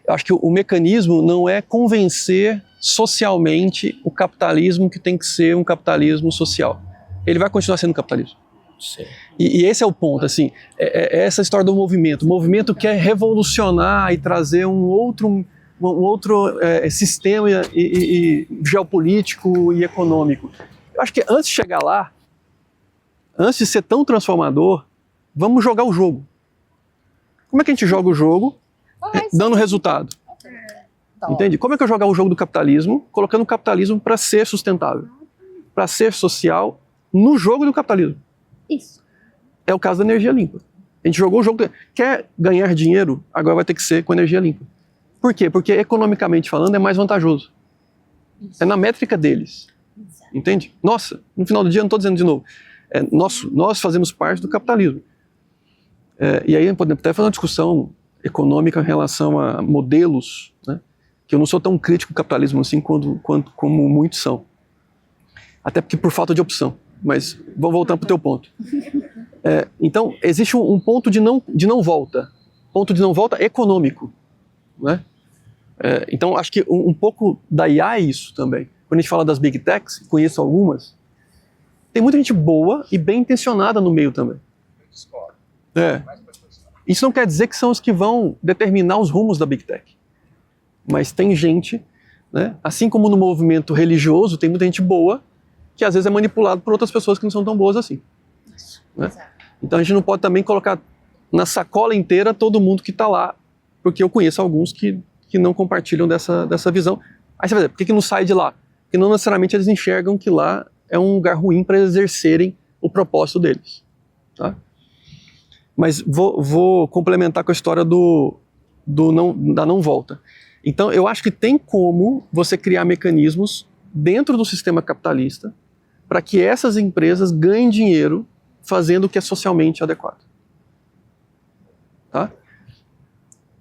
Eu acho que o mecanismo não é convencer socialmente o capitalismo que tem que ser um capitalismo social. Ele vai continuar sendo capitalismo. Sim. E esse é o ponto, assim, é essa história do movimento. O movimento quer revolucionar e trazer um outro sistema e geopolítico e econômico. Eu acho que antes de chegar lá, antes de ser tão transformador, vamos jogar o jogo. Como é que a gente joga o jogo? Dando resultado. Entende? Como é que eu jogar o jogo do capitalismo, colocando o capitalismo para ser sustentável, para ser social, no jogo do capitalismo? Isso. É o caso da energia limpa. A gente jogou o jogo. Quer ganhar dinheiro? Agora vai ter que ser com energia limpa. Por quê? Porque economicamente falando é mais vantajoso. Isso. É na métrica deles. Exato. Entende? Nossa, no final do dia, não estou dizendo de novo. Nós fazemos parte do capitalismo. E aí podemos até fazer uma discussão econômica em relação a modelos, né? Que eu não sou tão crítico do capitalismo assim como muitos são. Até porque por falta de opção. Mas vou voltar para o teu ponto. Então, existe um ponto de não volta. Ponto de não volta econômico. Né? Então, acho que um pouco da IA é isso também. Quando a gente fala das Big Techs, conheço algumas, tem muita gente boa e bem intencionada no meio também. Isso não quer dizer que são os que vão determinar os rumos da Big Tech. Mas tem gente, né, assim como no movimento religioso, tem muita gente boa que às vezes é manipulado por outras pessoas que não são tão boas assim. Né? Então a gente não pode também colocar na sacola inteira todo mundo que está lá, porque eu conheço alguns que não compartilham dessa visão. Aí você vai dizer, por que não sai de lá? Porque não necessariamente eles enxergam que lá é um lugar ruim para exercerem o propósito deles. Tá? Mas vou complementar com a história da não volta. Então, eu acho que tem como você criar mecanismos dentro do sistema capitalista para que essas empresas ganhem dinheiro fazendo o que é socialmente adequado. Tá?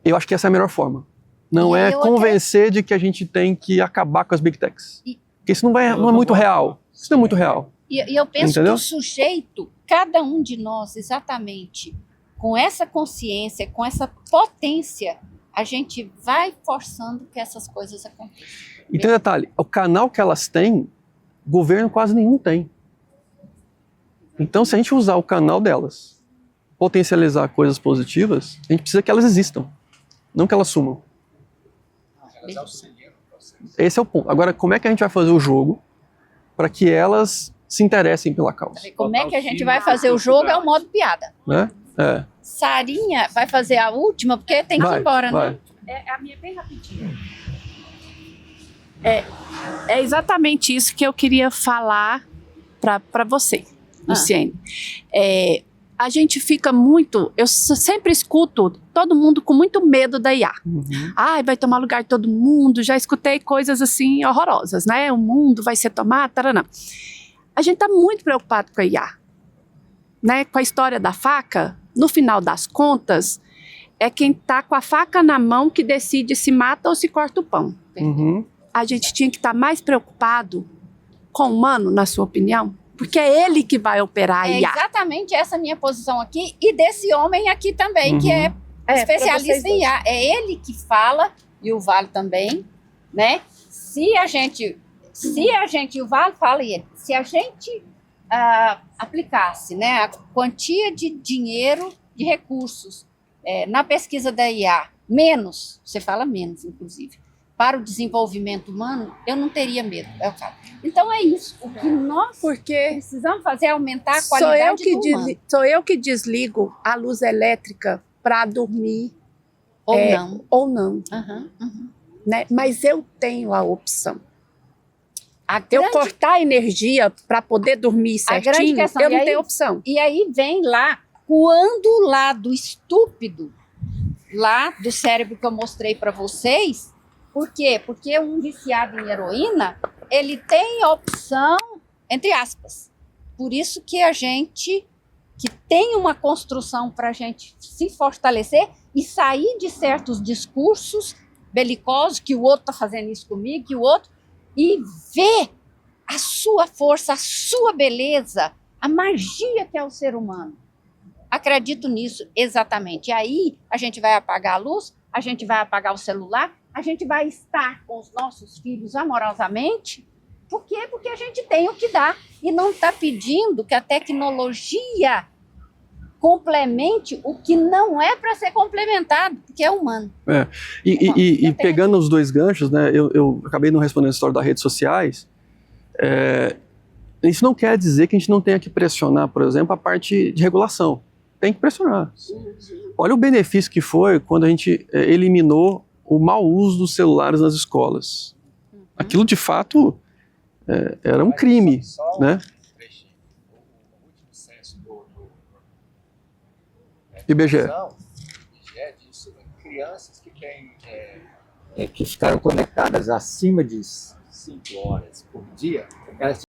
Eu acho que essa é a melhor forma. Não é convencer de que a gente tem que acabar com as Big Techs. Porque isso não é muito real. Isso não é muito real. E eu penso que o sujeito, cada um de nós, exatamente, com essa consciência, com essa potência, a gente vai forçando que essas coisas aconteçam. E tem um detalhe, o canal que elas têm, governo quase nenhum tem. Então, se a gente usar o canal delas, potencializar coisas positivas, a gente precisa que elas existam, não que elas sumam. Esse é o ponto. Agora, como é que a gente vai fazer o jogo para que elas se interessem pela causa? Como é que a gente vai fazer o jogo é o modo piada. Né? Sarinha vai fazer a última, porque tem que ir embora, né? A minha é bem rapidinho. É exatamente isso que eu queria falar para você, Luciene. A gente fica muito... Eu sempre escuto todo mundo com muito medo da IA. Ai, vai tomar lugar de todo mundo. Já escutei coisas assim horrorosas, né? O mundo vai ser tomado, taranã. A gente está muito preocupado com a IA. Né? Com a história da faca, no final das contas, é quem está com a faca na mão que decide se mata ou se corta o pão. A gente tinha que estar mais preocupado com o humano, na sua opinião? Porque é ele que vai operar a IA. É exatamente essa minha posição aqui e desse homem aqui também, que é especialista em IA. É ele que fala, e o Vale também, né? Se a gente, o Vale fala e ele, se a gente aplicasse, né, a quantia de dinheiro, de recursos na pesquisa da IA, menos, você fala menos, inclusive, para o desenvolvimento humano, eu não teria medo. Então é isso. O que nós precisamos fazer é aumentar a qualidade do humano. Sou eu que desligo a luz elétrica para dormir. Ou não. Né? Mas eu tenho a opção. Eu cortar a energia para poder dormir certinho, eu não tenho opção. E aí vem lá, quando o lado estúpido, lá do cérebro que eu mostrei para vocês. Por quê? Porque um viciado em heroína, ele tem a opção, entre aspas. Por isso que a gente, que tem uma construção para a gente se fortalecer e sair de certos discursos belicosos, que o outro está fazendo isso comigo, que o outro, e ver a sua força, a sua beleza, a magia que é o ser humano. Acredito nisso exatamente. E aí a gente vai apagar a luz, a gente vai apagar o celular, a gente vai estar com os nossos filhos amorosamente. Por quê? Porque a gente tem o que dar e não está pedindo que a tecnologia complemente o que não é para ser complementado, porque é humano. E pegando os dois ganchos, né, eu acabei não respondendo a história das redes sociais. Isso não quer dizer que a gente não tenha que pressionar, por exemplo, a parte de regulação. Tem que pressionar. Olha o benefício que foi quando a gente eliminou o mau uso dos celulares nas escolas. Aquilo, de fato, era um crime, né? IBGE. Crianças que ficaram conectadas acima de 5 horas por dia, elas